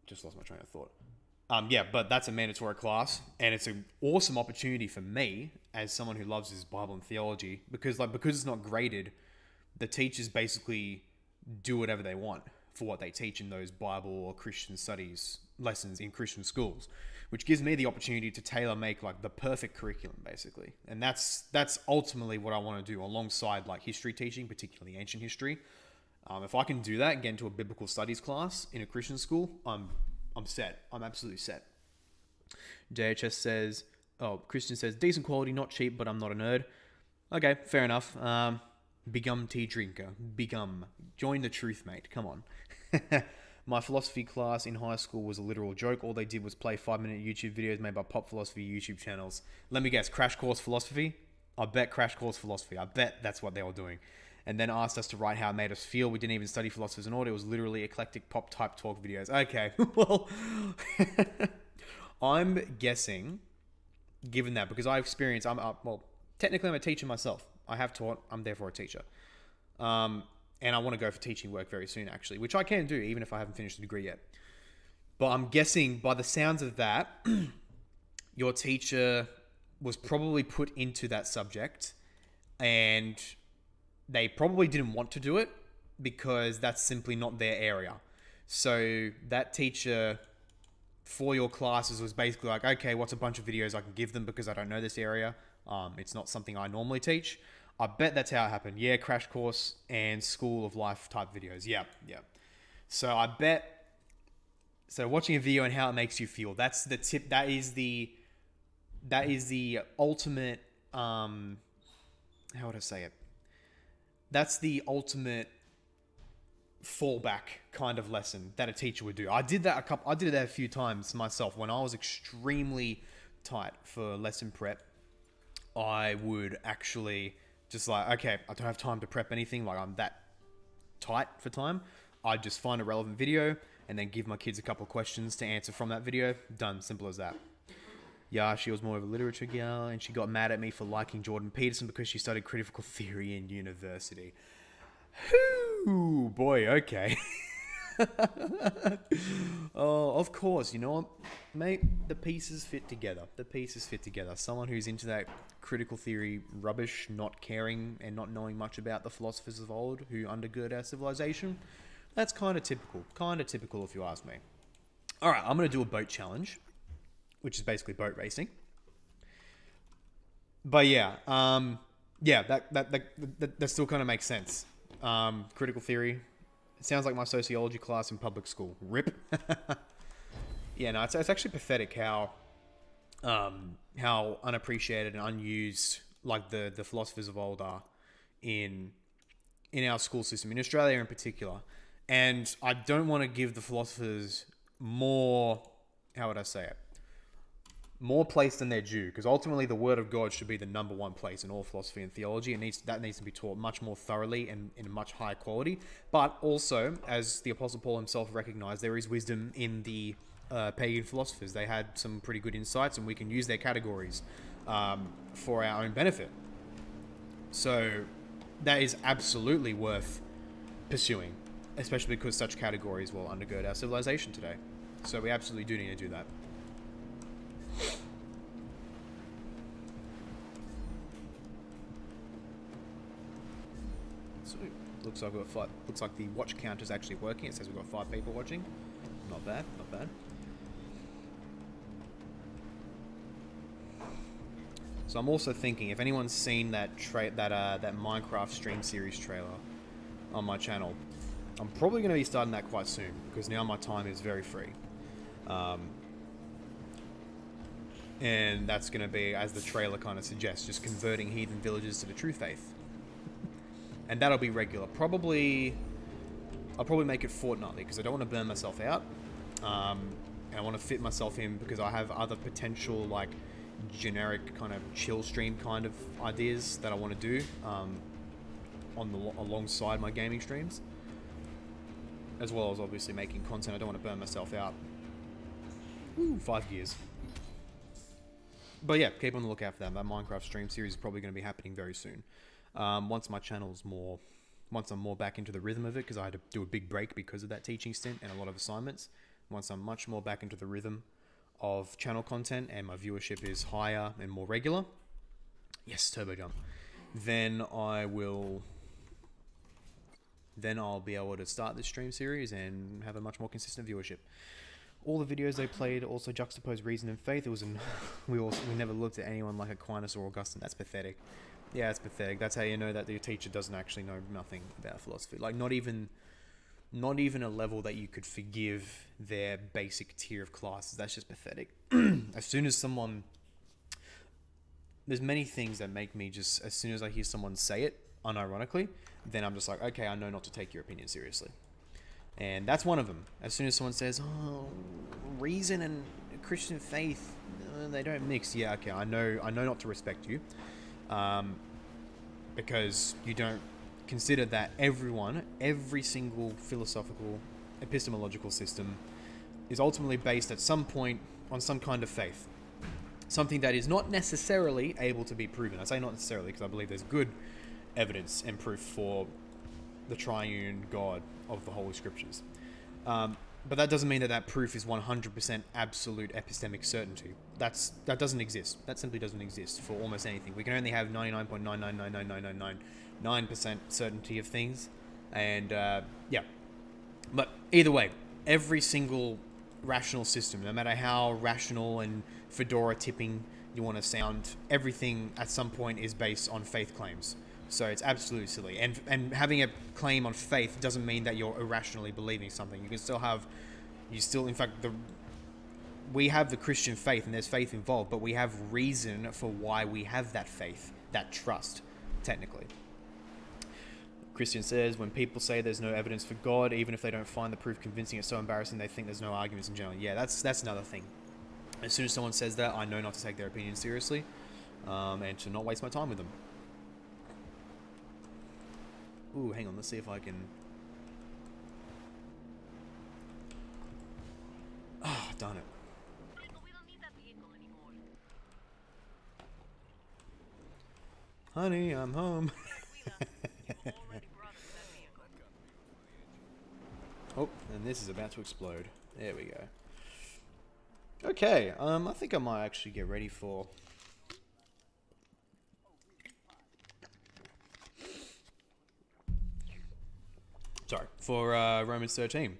Just lost my train of thought. But that's a mandatory class, and it's an awesome opportunity for me as someone who loves his Bible and theology, because it's not graded, the teachers basically do whatever they want for what they teach in those Bible or Christian studies lessons in Christian schools, which gives me the opportunity to tailor make like the perfect curriculum, basically. And that's ultimately what I want to do alongside like history teaching, particularly ancient history. If I can do that and get into a biblical studies class in a Christian school, I'm set. I'm absolutely set. JHS says, Christian says, decent quality, not cheap, but I'm not a nerd. Okay, fair enough. Big tea drinker. Join the truth, mate. Come on. My philosophy class in high school was a literal joke. All they did was play 5-minute YouTube videos made by pop philosophy YouTube channels. Let me guess, Crash Course Philosophy? I bet Crash Course Philosophy. I bet that's what they were doing. And then asked us to write how it made us feel. We didn't even study philosophers and all. It was literally eclectic pop type talk videos. Okay, well, I'm guessing, given that, because I experience, technically I'm a teacher myself. I have taught, I'm therefore a teacher. And I want to go for teaching work very soon, actually, which I can do even if I haven't finished the degree yet. But I'm guessing by the sounds of that, your teacher was probably put into that subject, and they probably didn't want to do it because that's simply not their area. So that teacher for your classes was basically like, okay, what's a bunch of videos I can give them because I don't know this area? It's not something I normally teach. I bet that's how it happened. Yeah, Crash Course and School of Life type videos. Yeah. So I bet, watching a video and how it makes you feel, that's the tip. That is the ultimate, how would I say it? That's the ultimate fallback kind of lesson that a teacher would do. I did that a few times myself when I was extremely tight for lesson prep. I would actually just like, okay, I don't have time to prep anything. Like I'm that tight for time. I'd just find a relevant video and then give my kids a couple of questions to answer from that video. Done. Simple as that. Yeah, she was more of a literature gal, and she got mad at me for liking Jordan Peterson because she studied critical theory in university. Ooh, boy, okay. Oh, of course, you know what, mate? The pieces fit together. Someone who's into that critical theory rubbish, not caring and not knowing much about the philosophers of old who undergird our civilization, that's kind of typical if you ask me. All right, I'm going to do a boat challenge, which is basically boat racing. But yeah, that still kind of makes sense. Critical theory. It sounds like my sociology class in public school. RIP. Yeah, no, it's actually pathetic how how unappreciated and unused like the philosophers of old are in our school system, in Australia in particular. And I don't want to give the philosophers more, how would I say it, more place than their due, because ultimately the word of God should be the number one place in all philosophy and theology. That needs to be taught much more thoroughly and in a much higher quality. But also, as the Apostle Paul himself recognized, there is wisdom in the pagan philosophers. They had some pretty good insights, and we can use their categories for our own benefit. So that is absolutely worth pursuing, especially because such categories will undergird our civilization today. So we absolutely do need to do that. So looks like the watch count is actually working. It says we've got 5 people watching. Not bad, not bad. So I'm also thinking, if anyone's seen that Minecraft stream series trailer on my channel, I'm probably going to be starting that quite soon, because now my time is very free. And that's going to be, as the trailer kind of suggests, just converting heathen villages to the true faith. And that'll be regular. I'll probably make it fortnightly, because I don't want to burn myself out. And I want to fit myself in, because I have other potential, like, generic kind of chill stream kind of ideas that I want to do alongside my gaming streams, as well as obviously making content. I don't want to burn myself out. Ooh, 5 gears. But yeah, keep on the lookout for that. That Minecraft stream series is probably going to be happening very soon. Once I'm more back into the rhythm of it, because I had to do a big break because of that teaching stint and a lot of assignments. Once I'm much more back into the rhythm of channel content and my viewership is higher and more regular, yes, turbo jump, then I'll be able to start this stream series and have a much more consistent viewership. All the videos they played also juxtaposed reason and faith. We never looked at anyone like Aquinas or Augustine. That's pathetic. Yeah, it's pathetic. That's how you know that your teacher doesn't actually know nothing about philosophy. Like, not even a level that you could forgive their basic tier of classes. That's just pathetic. As soon as there's many things that make me just, as soon as I hear someone say it, unironically, then I'm just like, okay, I know not to take your opinion seriously. And that's one of them. As soon as someone says, oh, reason and Christian faith, they don't mix. Yeah, okay, I know not to respect you. Because you don't consider that every single philosophical, epistemological system is ultimately based at some point on some kind of faith. Something that is not necessarily able to be proven. I say not necessarily because I believe there's good evidence and proof for the triune God of the Holy Scriptures. But that doesn't mean that proof is 100% absolute epistemic certainty. That doesn't exist. That simply doesn't exist for almost anything. We can only have 99.9999999% certainty of things. And, yeah. But either way, every single rational system, no matter how rational and fedora tipping you want to sound, everything at some point is based on faith claims. So it's absolutely silly. And having a claim on faith doesn't mean that you're irrationally believing something. You can still have, in fact, we have the Christian faith and there's faith involved, but we have reason for why we have that faith, that trust, technically. Christian says, when people say there's no evidence for God, even if they don't find the proof convincing, it's so embarrassing they think there's no arguments in general. Yeah, that's another thing. As soon as someone says that, I know not to take their opinion seriously, and to not waste my time with them. Ooh, hang on, let's see if I can... Ah, oh, darn it. We don't need that vehicle anymore. Honey, I'm home. Oh, and this is about to explode. There we go. Okay, I think I might actually get ready for... for Romans 13.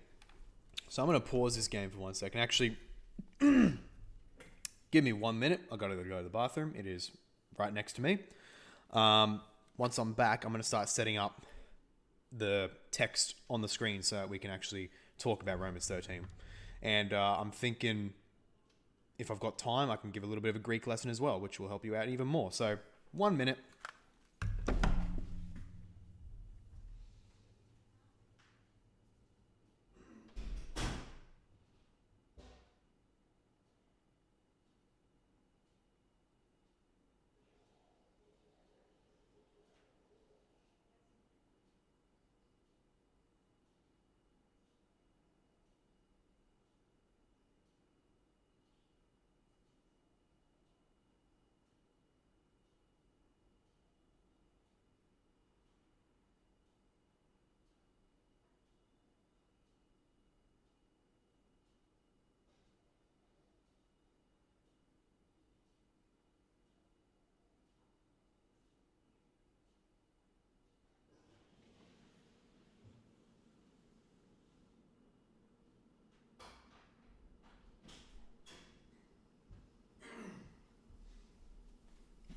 So I'm going to pause this game for 1 second. Actually, give me 1 minute. I've got to go to the bathroom. It is right next to me. Once I'm back, I'm going to start setting up the text on the screen so that we can actually talk about Romans 13. And I'm thinking, if I've got time, I can give a little bit of a Greek lesson as well, which will help you out even more. So 1 minute.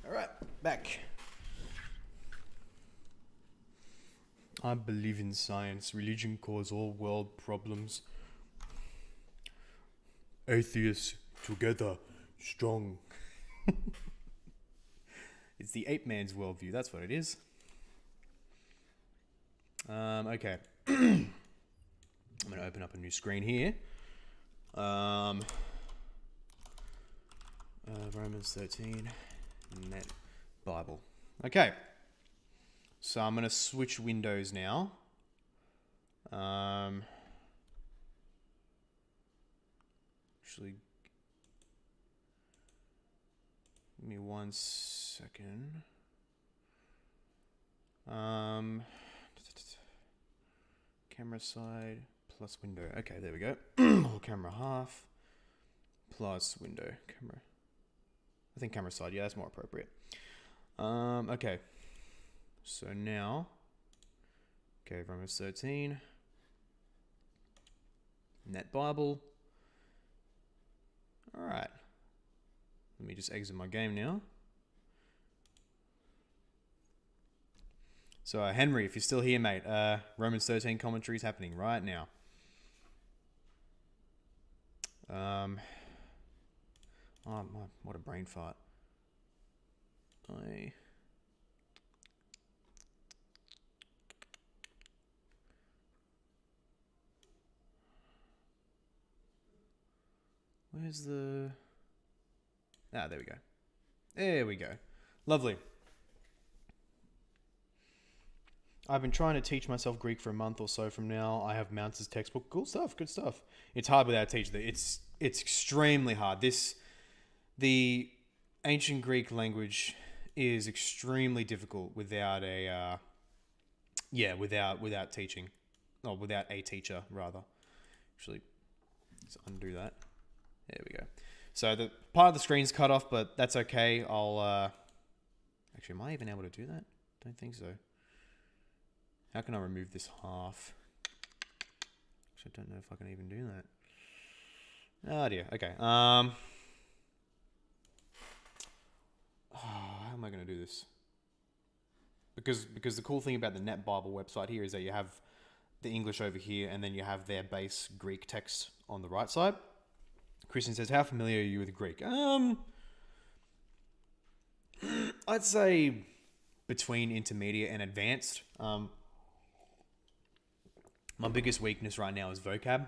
All right, back. I believe in science. Religion causes all world problems. Atheists together, strong. It's the ape man's worldview. That's what it is. Okay. I'm going to open up a new screen here. Romans 13. Net Bible. Okay. So I'm going to switch windows now. Actually, give me 1 second. Camera side plus window. Okay, there we go. Or camera half plus window. Camera. I think camera side. Yeah, that's more appropriate. Okay. So now, okay, Romans 13. Net Bible. All right. Let me just exit my game now. So, Henry, if you're still here, mate, Romans 13 commentary is happening right now. Oh, what a brain fart. Where's the... Ah, there we go. There we go. Lovely. I've been trying to teach myself Greek for a month or so from now. I have Mounce's textbook. Cool stuff. Good stuff. It's hard without a teacher. It's extremely hard. The ancient Greek language is extremely difficult without without teaching. Or without a teacher, rather. Actually, let's undo that. There we go. So the part of the screen's cut off, but that's okay. I'll actually, am I even able to do that? Don't think so. How can I remove this half? Actually, I don't know if I can even do that. Oh dear. Okay. How am I going to do this? Because the cool thing about the Net Bible website here is that you have the English over here, and then you have their base Greek text on the right side. Christian says, "How familiar are you with Greek?" I'd say between intermediate and advanced. My biggest weakness right now is vocab.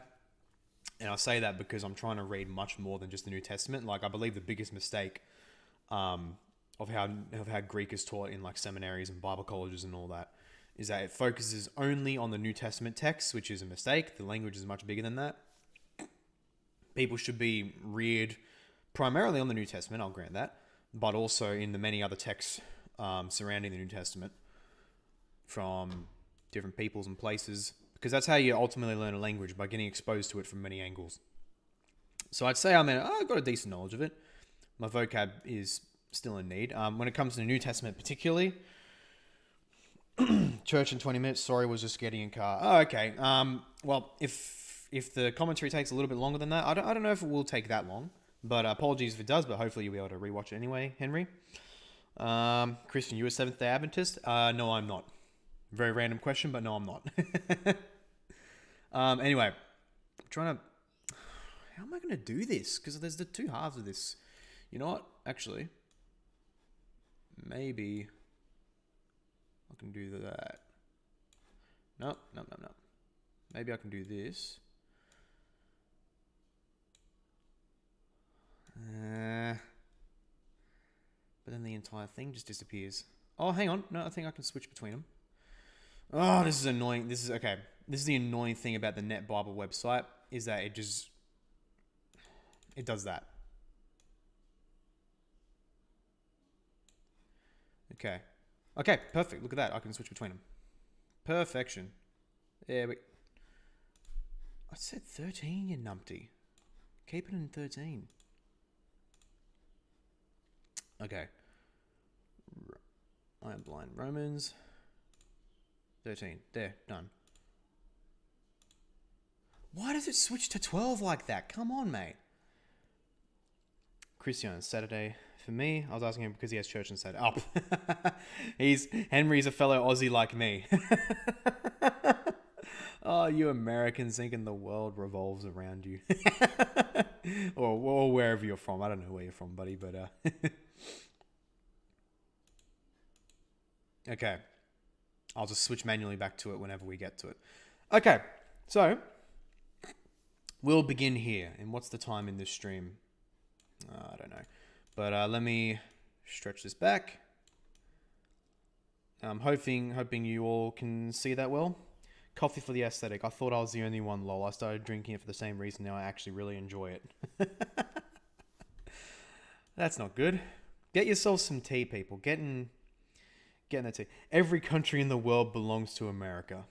And I say that because I'm trying to read much more than just the New Testament. Like, I believe the biggest mistake of how Greek is taught in like seminaries and Bible colleges and all that is that it focuses only on the New Testament texts, which is a mistake. The language is much bigger than that. People should be reared primarily on the New Testament, I'll grant that, but also in the many other texts surrounding the New Testament from different peoples and places, because that's how you ultimately learn a language, by getting exposed to it from many angles. So I'd say I've got a decent knowledge of it. My vocab is still in need. When it comes to the New Testament particularly, church in 20 minutes, sorry, was just getting in car. Oh, okay. Well, if the commentary takes a little bit longer than that, I don't know if it will take that long, but apologies if it does, but hopefully you'll be able to rewatch it anyway, Henry. Christian, you a Seventh-day Adventist? No, I'm not. Very random question, but no, I'm not. Anyway, I'm trying to... How am I going to do this? Because there's the two halves of this. You know what? Actually, maybe I can do that. No. Maybe I can do this. But then the entire thing just disappears. Oh, hang on. No, I think I can switch between them. Oh, this is annoying. This is okay. This is the annoying thing about the Net Bible website is that it does that. Okay. Okay, perfect. Look at that. I can switch between them. Perfection. There we... I said 13, you numpty. Keep it in 13. Okay. I am blind. Romans 13. There. Done. Why does it switch to 12 like that? Come on, mate. Christian, Saturday. For me, I was asking him because he has church on Saturday. Oh, Henry's a fellow Aussie like me. Oh, you Americans thinking the world revolves around you. or wherever you're from. I don't know where you're from, buddy, but... Okay. I'll just switch manually back to it whenever we get to it. Okay, so... We'll begin here. And what's the time in this stream? I don't know. But let me stretch this back. I'm hoping you all can see that well. Coffee for the aesthetic. I thought I was the only one, lol. I started drinking it for the same reason. Now I actually really enjoy it. That's not good. Get yourself some tea, people. Getting that tea. Every country in the world belongs to America.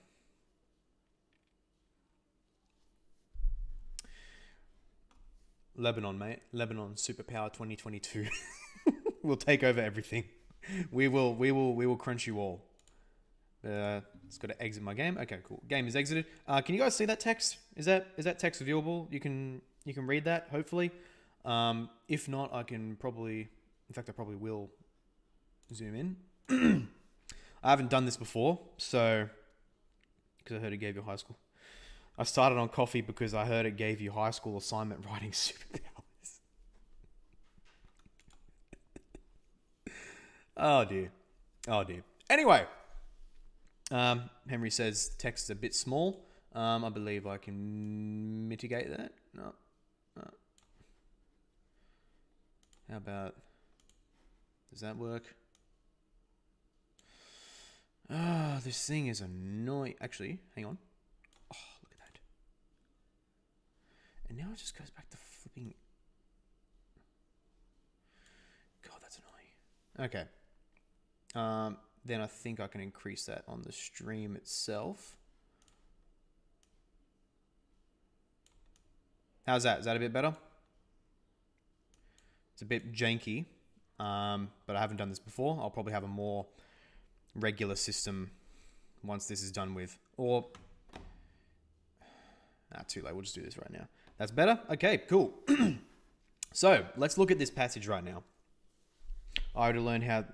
Lebanon, mate. Lebanon, superpower 2022. We'll take over everything. We will crunch you all. It's got to exit my game. Okay, cool. Game is exited. Can you guys see that text? Is that text viewable? You can read that, hopefully. If not, I can probably... In fact, I probably will zoom in. I haven't done this before, so... Because I heard it gave you high school. I started on coffee because I heard it gave you high school assignment writing superpowers. Oh dear. Anyway, Henry says text is a bit small. I believe I can mitigate that. No. How about... Does that work? This thing is annoying. Actually, hang on. Oh, look at that. And now it just goes back to flipping. God, that's annoying. Okay. Then I think I can increase that on the stream itself. How's that? Is that a bit better? It's a bit janky, but I haven't done this before. I'll probably have a more regular system once this is done with. Or... too late. We'll just do this right now. That's better? Okay, cool. So, let's look at this passage right now. I already learned how...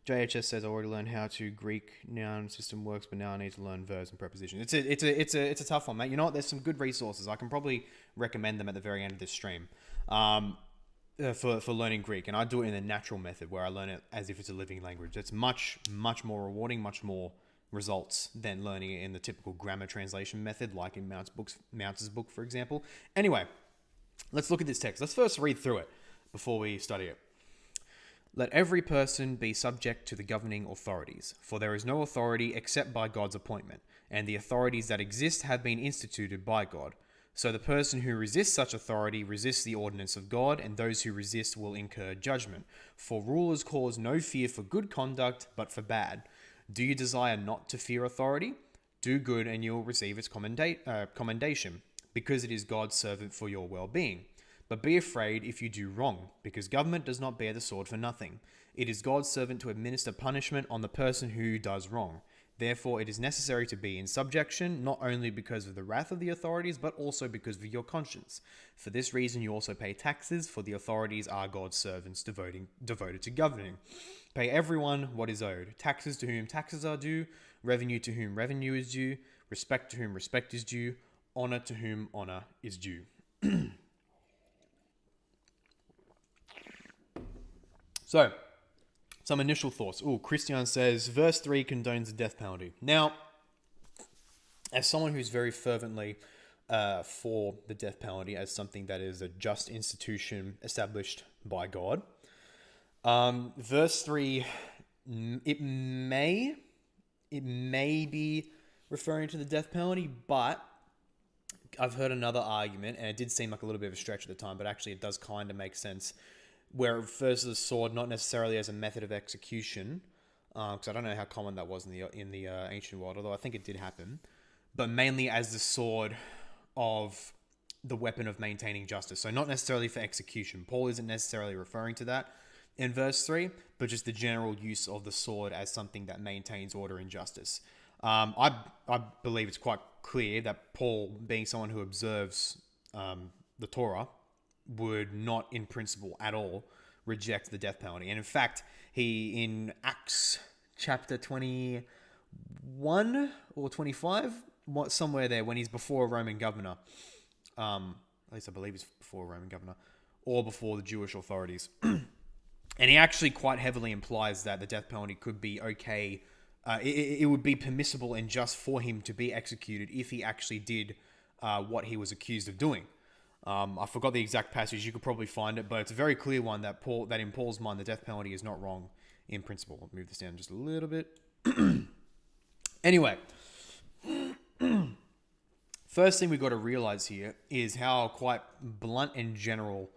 JHS says I already learned how to Greek noun system works, but now I need to learn verbs and prepositions. It's a tough one, mate. You know what? There's some good resources. I can probably recommend them at the very end of this stream for learning Greek. And I do it in the natural method where I learn it as if it's a living language. It's much, much more rewarding, much more results than learning it in the typical grammar translation method, like in Mounce's book, for example. Anyway, let's look at this text. Let's first read through it before we study it. Let every person be subject to the governing authorities, for there is no authority except by God's appointment, and the authorities that exist have been instituted by God. So the person who resists such authority resists the ordinance of God, and those who resist will incur judgment. For rulers cause no fear for good conduct, but for bad. Do you desire not to fear authority? Do good and you will receive its commendation, because it is God's servant for your well-being. But be afraid if you do wrong, because government does not bear the sword for nothing. It is God's servant to administer punishment on the person who does wrong. Therefore, it is necessary to be in subjection, not only because of the wrath of the authorities, but also because of your conscience. For this reason, you also pay taxes, for the authorities are God's servants devoted to governing. Pay everyone what is owed. Taxes to whom taxes are due, revenue to whom revenue is due, respect to whom respect is due, honor to whom honor is due. So, some initial thoughts. Christian says, verse 3 condones the death penalty. Now, as someone who's very fervently for the death penalty as something that is a just institution established by God, verse 3, it may be referring to the death penalty, but I've heard another argument, and it did seem like a little bit of a stretch at the time, but actually it does kind of make sense, where it refers to the sword not necessarily as a method of execution, because I don't know how common that was in the ancient world, although I think it did happen, but mainly as the sword of the weapon of maintaining justice. So not necessarily for execution. Paul isn't necessarily referring to that in verse 3, but just the general use of the sword as something that maintains order and justice. I believe it's quite clear that Paul, being someone who observes the Torah, would not in principle at all reject the death penalty. And in fact, he, in Acts chapter 21 or 25, somewhere there, when he's before a Roman governor, at least I believe he's before a Roman governor, or before the Jewish authorities, and he actually quite heavily implies that the death penalty could be okay. It would be permissible and just for him to be executed if he actually did what he was accused of doing. I forgot the exact passage. You could probably find it, but it's a very clear one that in Paul's mind, the death penalty is not wrong in principle. I'll move this down just a little bit. Anyway, first thing we've got to realize here is how quite blunt and general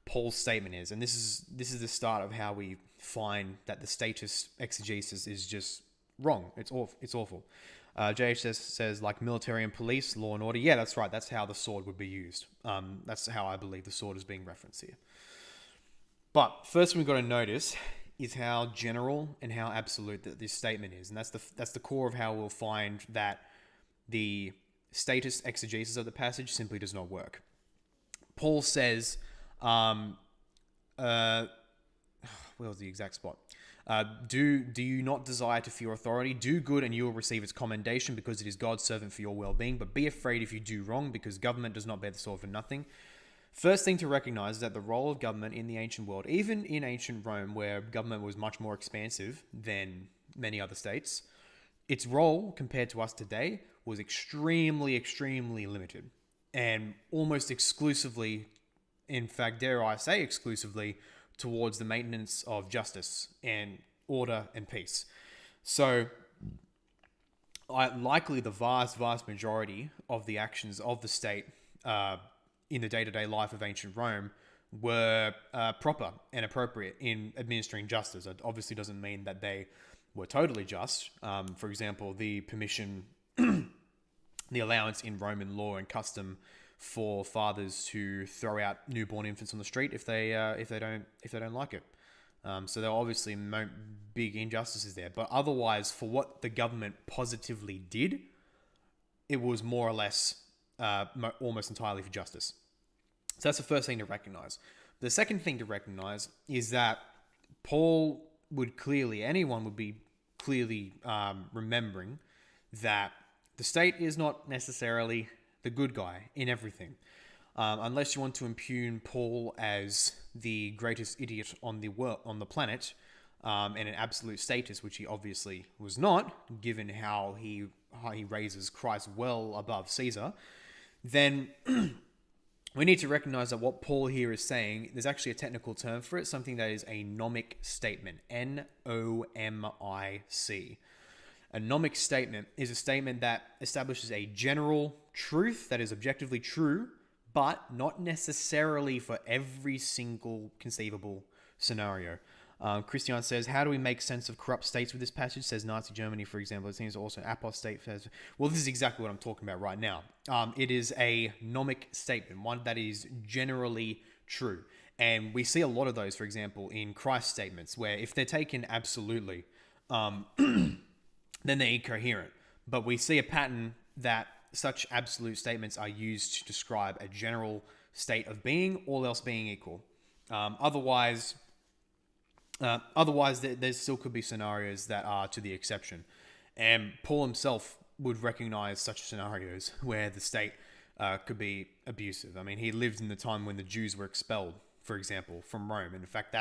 Paul's statement is, and this is the start of how we find that the status exegesis is just wrong. It's awful. JH says like military and police, law and order. Yeah, that's right. That's how the sword would be used. That's how I believe the sword is being referenced here. But first, we've got to notice is how general and how absolute that this statement is, and that's the core of how we'll find that the status exegesis of the passage simply does not work. Paul says, where was the exact spot? Do you not desire to fear authority? Do good and you will receive its commendation because it is God's servant for your well-being. But be afraid if you do wrong because government does not bear the sword for nothing. First thing to recognize is that the role of government in the ancient world, even in ancient Rome where government was much more expansive than many other states, its role compared to us today was extremely, extremely limited and almost exclusively, in fact, dare I say exclusively, towards the maintenance of justice and order and peace. So likely the vast majority of the actions of the state in the day-to-day life of ancient Rome were proper and appropriate in administering justice. It obviously doesn't mean that they were totally just. For example, the permission, the allowance in Roman law and custom for fathers to throw out newborn infants on the street if they don't like it. So there are obviously big injustices there, but otherwise, for what the government positively did, it was more or less almost entirely for justice. So that's the first thing to recognize. The second thing to recognize is that Paul would clearly, anyone would be clearly remembering that the state is not necessarily the good guy in everything. Unless you want to impugn Paul as the greatest idiot on the planet, and an absolute status, which he obviously was not, given how he raises Christ well above Caesar, then we need to recognize that what Paul here is saying, there's actually a technical term for it, something that is a nomic statement, N-O-M-I-C. A nomic statement is a statement that establishes a general truth that is objectively true, but not necessarily for every single conceivable scenario. Christian says, how do we make sense of corrupt states with this passage? Says Nazi Germany, for example. It seems also apostate. Well, this is exactly what I'm talking about right now. It is a nomic statement, one that is generally true. And we see a lot of those, for example, in Christ statements, where if they're taken absolutely, then they're incoherent. But we see a pattern that such absolute statements are used to describe a general state of being, all else being equal. Otherwise, there still could be scenarios that are to the exception. And Paul himself would recognize such scenarios where the state could be abusive. I mean, he lived in the time when the Jews were expelled for example, from Rome. And in fact,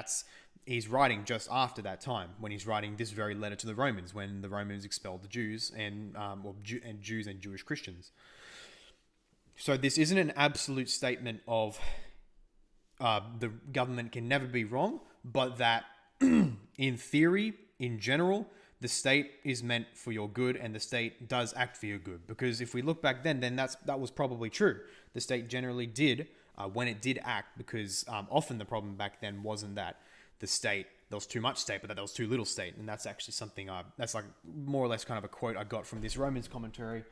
he's writing just after that time when he's writing this very letter to the Romans, when the Romans expelled the Jews and Jews and Jewish Christians. So this isn't an absolute statement of the government can never be wrong, but that in theory, in general, the state is meant for your good and the state does act for your good. Because if we look back then that was probably true. The state generally did when it did act, because often the problem back then wasn't that the state, there was too much state, but that there was too little state. And that's actually something, that's like more or less kind of a quote I got from this Romans commentary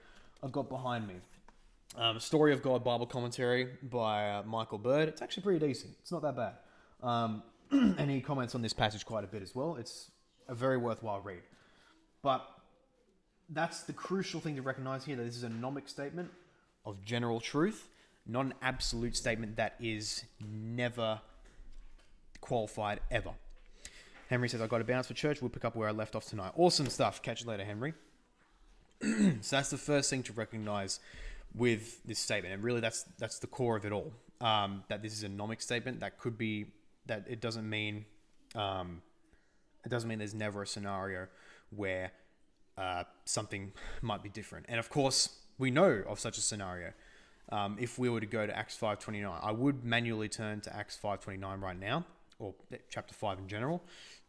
I've got behind me. Story of God Bible commentary by Michael Bird. It's actually pretty decent. It's not that bad. And he comments on this passage quite a bit as well. It's a very worthwhile read. But that's the crucial thing to recognize here, that this is a nomic statement of general truth, not an absolute statement that is never qualified ever. Henry says, I got to bounce for church. We'll pick up where I left off tonight. Awesome stuff. Catch you later, Henry. So that's the first thing to recognize with this statement. And really that's the core of it all. That this is a nomic statement. That could be, that it doesn't mean there's never a scenario where something might be different. And of course, we know of such a scenario. If we were to go to Acts 5:29, I would manually turn to Acts 5:29 right now, or chapter 5 in general,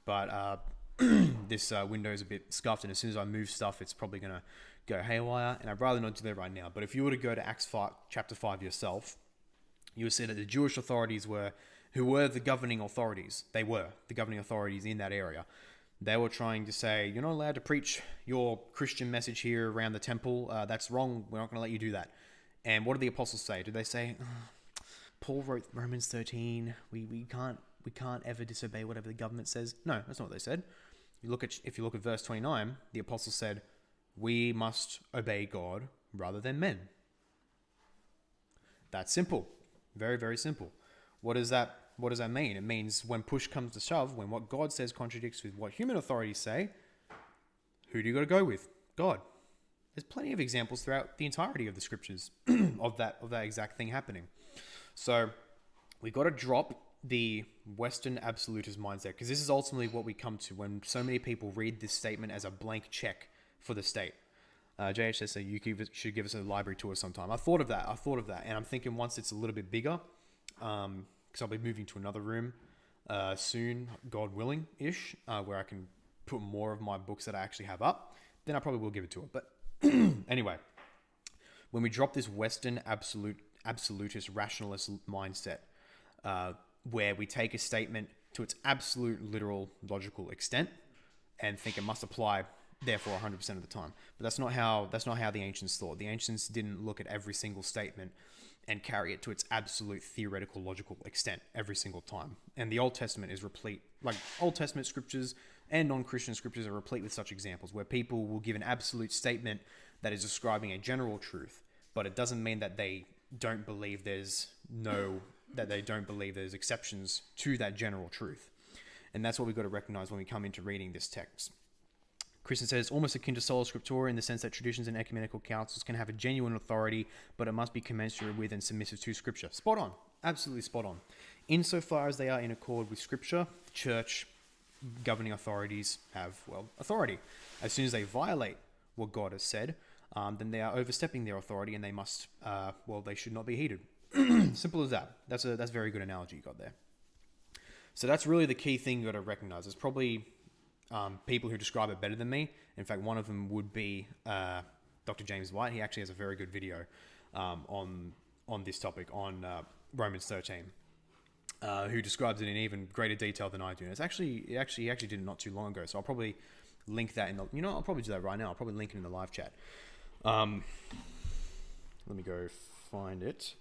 but this window is a bit scuffed, and as soon as I move stuff, it's probably going to go haywire, and I'd rather not do that right now. But if you were to go to Acts 5, chapter 5 yourself, you would see that the Jewish authorities who were the governing authorities. They were the governing authorities in that area. They were trying to say, you're not allowed to preach your Christian message here around the temple. That's wrong. We're not going to let you do that. And what did the apostles say? Did they say, Paul wrote Romans 13. We can't ever disobey whatever the government says? No, that's not what they said. If you look at verse 29, the apostles said, we must obey God rather than men. That's simple. Very, very simple. What does that mean? It means when push comes to shove, when what God says contradicts with what human authorities say, who do you got to go with? God. There's plenty of examples throughout the entirety of the scriptures of that exact thing happening. So we got to drop the Western absolutist mindset, because this is ultimately what we come to when so many people read this statement as a blank check for the state. JH says, so you should give us a library tour sometime. I thought of that, and I'm thinking once it's a little bit bigger, because I'll be moving to another room soon, God willing-ish, where I can put more of my books that I actually have up, then I probably will give it to it. But anyway, when we drop this Western absolutist rationalist mindset, where we take a statement to its absolute literal logical extent and think it must apply therefore 100% of the time. But that's not how the ancients thought. The ancients didn't look at every single statement and carry it to its absolute theoretical logical extent every single time. And the Old Testament is replete, like Old Testament scriptures and non-Christian scriptures are replete with such examples where people will give an absolute statement that is describing a general truth, but it doesn't mean that they don't believe there's exceptions to that general truth. And that's what we've got to recognize when we come into reading this text. Christian says, it's almost akin to sola scriptura in the sense that traditions and ecumenical councils can have a genuine authority, but it must be commensurate with and submissive to Scripture. Spot on. Absolutely spot on. Insofar as they are in accord with Scripture, the church, governing authorities have, authority. As soon as they violate what God has said, then they are overstepping their authority and they must, they should not be heeded. Simple as that. That's a very good analogy you got there. So that's really the key thing you got to recognize. There's probably people who describe it better than me. In fact, one of them would be Dr. James White. He actually has a very good video on this topic on Romans 13, who describes it in even greater detail than I do. And he actually did it not too long ago. So I'll probably link that I'll probably do that right now. I'll probably link it in the live chat. Let me go find it.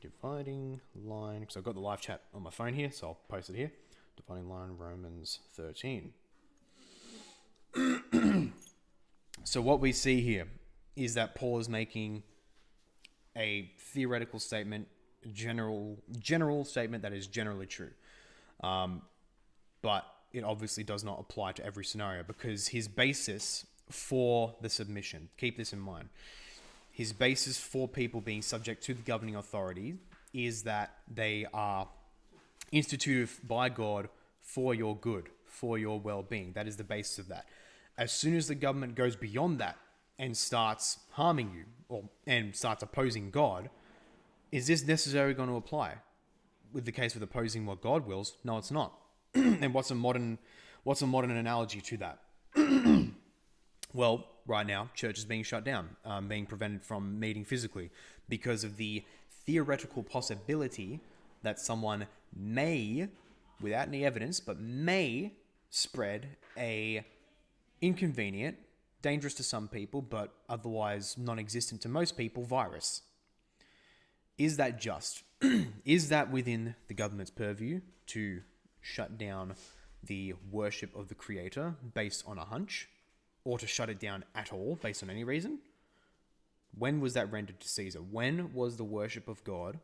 Dividing line, because I've got the live chat on my phone here, so I'll post it here. Dividing line Romans 13. So what we see here is that Paul is making a theoretical statement, general statement that is generally true. But it obviously does not apply to every scenario, because his basis for the submission, keep this in mind, his basis for people being subject to the governing authority is that they are instituted by God for your good, for your well-being. That is the basis of that. As soon as the government goes beyond that and starts harming you and starts opposing God, is this necessarily going to apply? With the case of opposing what God wills, no, it's not. And what's a modern analogy to that? Well, right now, church is being shut down, being prevented from meeting physically because of the theoretical possibility that someone may, without any evidence, but may spread a inconvenient, dangerous to some people, but otherwise non-existent to most people, virus. Is that just? Is that within the government's purview to shut down the worship of the Creator based on a hunch, or to shut it down at all based on any reason? When was that rendered to Caesar? When was the worship of God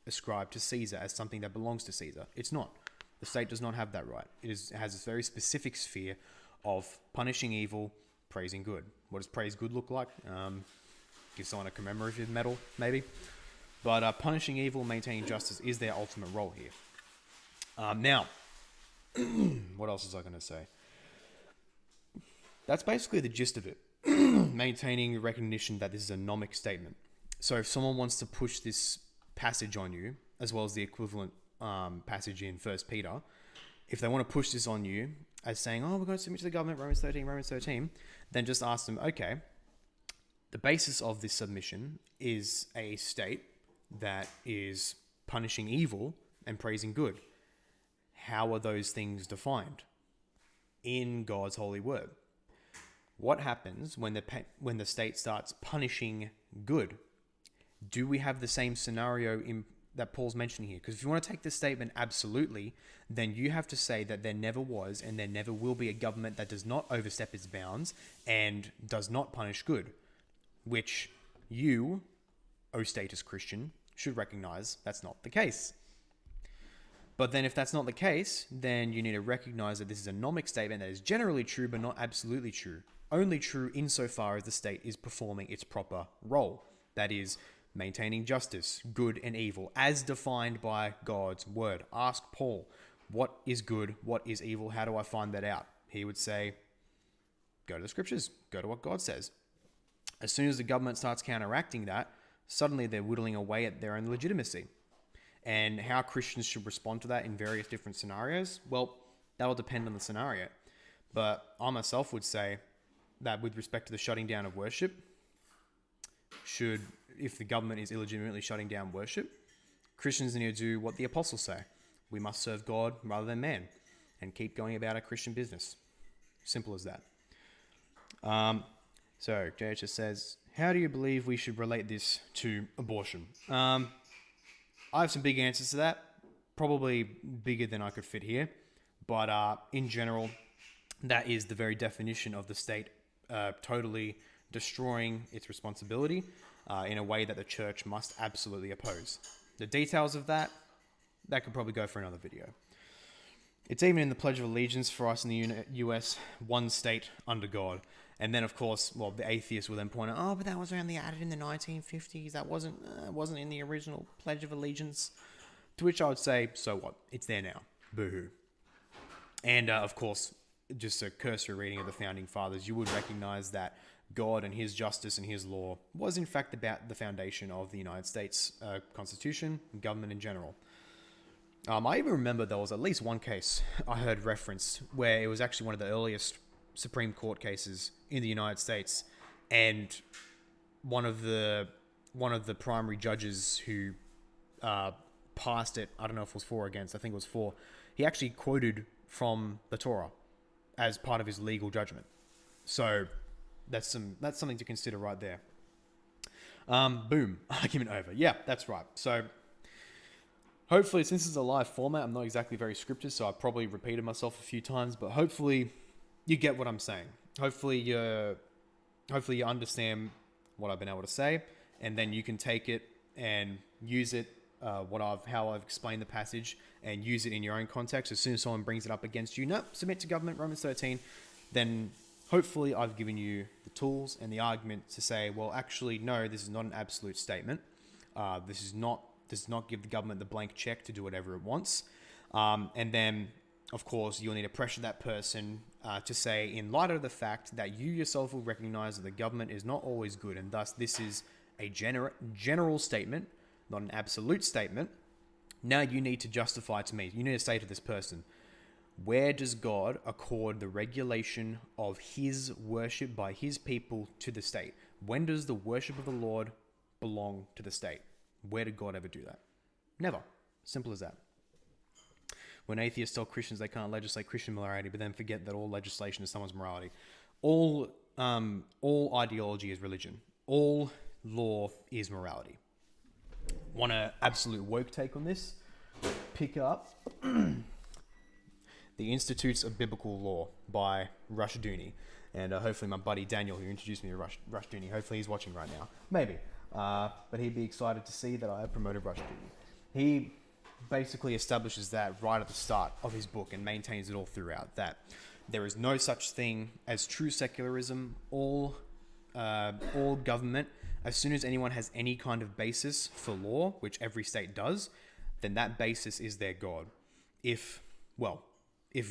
ascribed to Caesar as something that belongs to Caesar? It's not. The state does not have that right. It has a very specific sphere of punishing evil, praising good. What does praise good look like? Give someone a commemorative medal, maybe. But punishing evil, maintaining justice is their ultimate role here. Now, what else was I going to say? That's basically the gist of it. Maintaining recognition that this is a nomic statement. So if someone wants to push this passage on you, as well as the equivalent passage in 1 Peter, if they want to push this on you as saying, oh, we're going to submit to the government, Romans 13, then just ask them, okay, the basis of this submission is a state that is punishing evil and praising good. How are those things defined in God's holy word? What happens when the state starts punishing good? Do we have the same scenario that Paul's mentioning here? Because if you want to take this statement absolutely, then you have to say that there never was and there never will be a government that does not overstep its bounds and does not punish good, which you, O status Christian, should recognize that's not the case. But then if that's not the case, then you need to recognize that this is a nomic statement that is generally true but not absolutely true. Only true insofar as the state is performing its proper role. That is, maintaining justice, good and evil, as defined by God's word. Ask Paul, what is good, what is evil, how do I find that out? He would say, go to the scriptures, go to what God says. As soon as the government starts counteracting that, suddenly they're whittling away at their own legitimacy. And how Christians should respond to that in various different scenarios, well, that'll depend on the scenario. But I myself would say that with respect to the shutting down of worship, if the government is illegitimately shutting down worship, Christians need to do what the apostles say. We must serve God rather than man and keep going about our Christian business. Simple as that. So JHS says, how do you believe we should relate this to abortion? I have some big answers to that, probably bigger than I could fit here. But in general, that is the very definition of the state totally destroying its responsibility in a way that the church must absolutely oppose. The details of that could probably go for another video. It's even in the Pledge of Allegiance for us in the US, one state under God. And then, of course, well, the atheists will then point out, oh, but that was only added in the 1950s. That wasn't in the original Pledge of Allegiance. To which I would say, so what? It's there now. Boo-hoo. And, of course, just a cursory reading of the Founding Fathers, you would recognize that God and his justice and his law was, in fact, about the foundation of the United States Constitution and government in general. I even remember there was at least one case I heard referenced where it was actually one of the earliest Supreme Court cases in the United States, and one of the primary judges who passed it, I don't know if it was for or against, I think it was for, he actually quoted from the Torah as part of his legal judgment. So that's something to consider right there. Boom, argument over. Yeah, that's right. So hopefully, since it's a live format, I'm not exactly very scripted, so I probably repeated myself a few times, but hopefully you get what I'm saying. Hopefully you understand what I've been able to say, and then you can take it and use it, how I've explained the passage, and use it in your own context. As soon as someone brings it up against you, no, submit to government, Romans 13, then hopefully I've given you the tools and the argument to say, well, actually, no, this is not an absolute statement. This is not does not give the government the blank check to do whatever it wants. And then, of course, you'll need to pressure that person to say, in light of the fact that you yourself will recognize that the government is not always good, and thus this is a general statement, not an absolute statement. Now you need to justify to me. You need to say to this person, where does God accord the regulation of his worship by his people to the state? When does the worship of the Lord belong to the state? Where did God ever do that? Never. Simple as that. When atheists tell Christians they can't legislate Christian morality, but then forget that all legislation is someone's morality. All ideology is religion. All law is morality. Want an absolute woke take on this? Pick up The Institutes of Biblical Law by Rushdoony. And hopefully my buddy Daniel, who introduced me to Rushdoony, hopefully he's watching right now. Maybe. But he'd be excited to see that I have promoted Rushdoony. He basically establishes that right at the start of his book and maintains it all throughout, that there is no such thing as true secularism. All government, as soon as anyone has any kind of basis for law, which every state does, then that basis is their God. If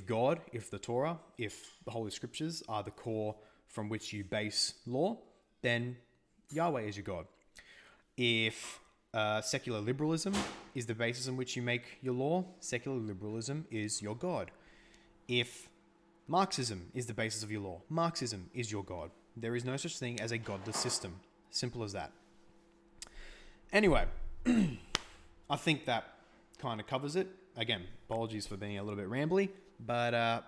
God, if the Torah, if the Holy Scriptures are the core from which you base law, then Yahweh is your God. If secular liberalism is the basis on which you make your law, secular liberalism is your God. If Marxism is the basis of your law, Marxism is your God. There is no such thing as a godless system. Simple as that. Anyway, I think that kind of covers it. Again, apologies for being a little bit rambly, but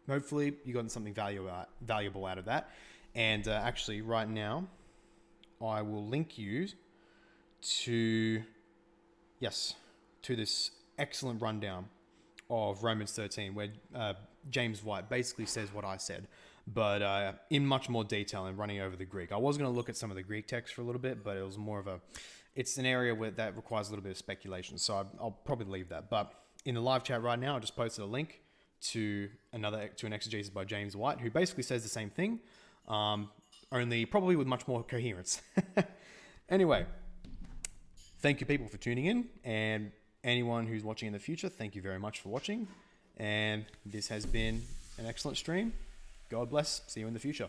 hopefully you got something valuable out of that. And actually, right now, I will link you to this excellent rundown of Romans 13, where James White basically says what I said, but in much more detail and running over the Greek. I was going to look at some of the Greek text for a little bit, but it was more of it's an area that requires a little bit of speculation, so I'll probably leave that. But in the live chat right now, I just posted a link to an exegesis by James White, who basically says the same thing, only probably with much more coherence. Anyway, thank you people for tuning in, and anyone who's watching in the future, thank you very much for watching. And this has been an excellent stream. God bless. See you in the future.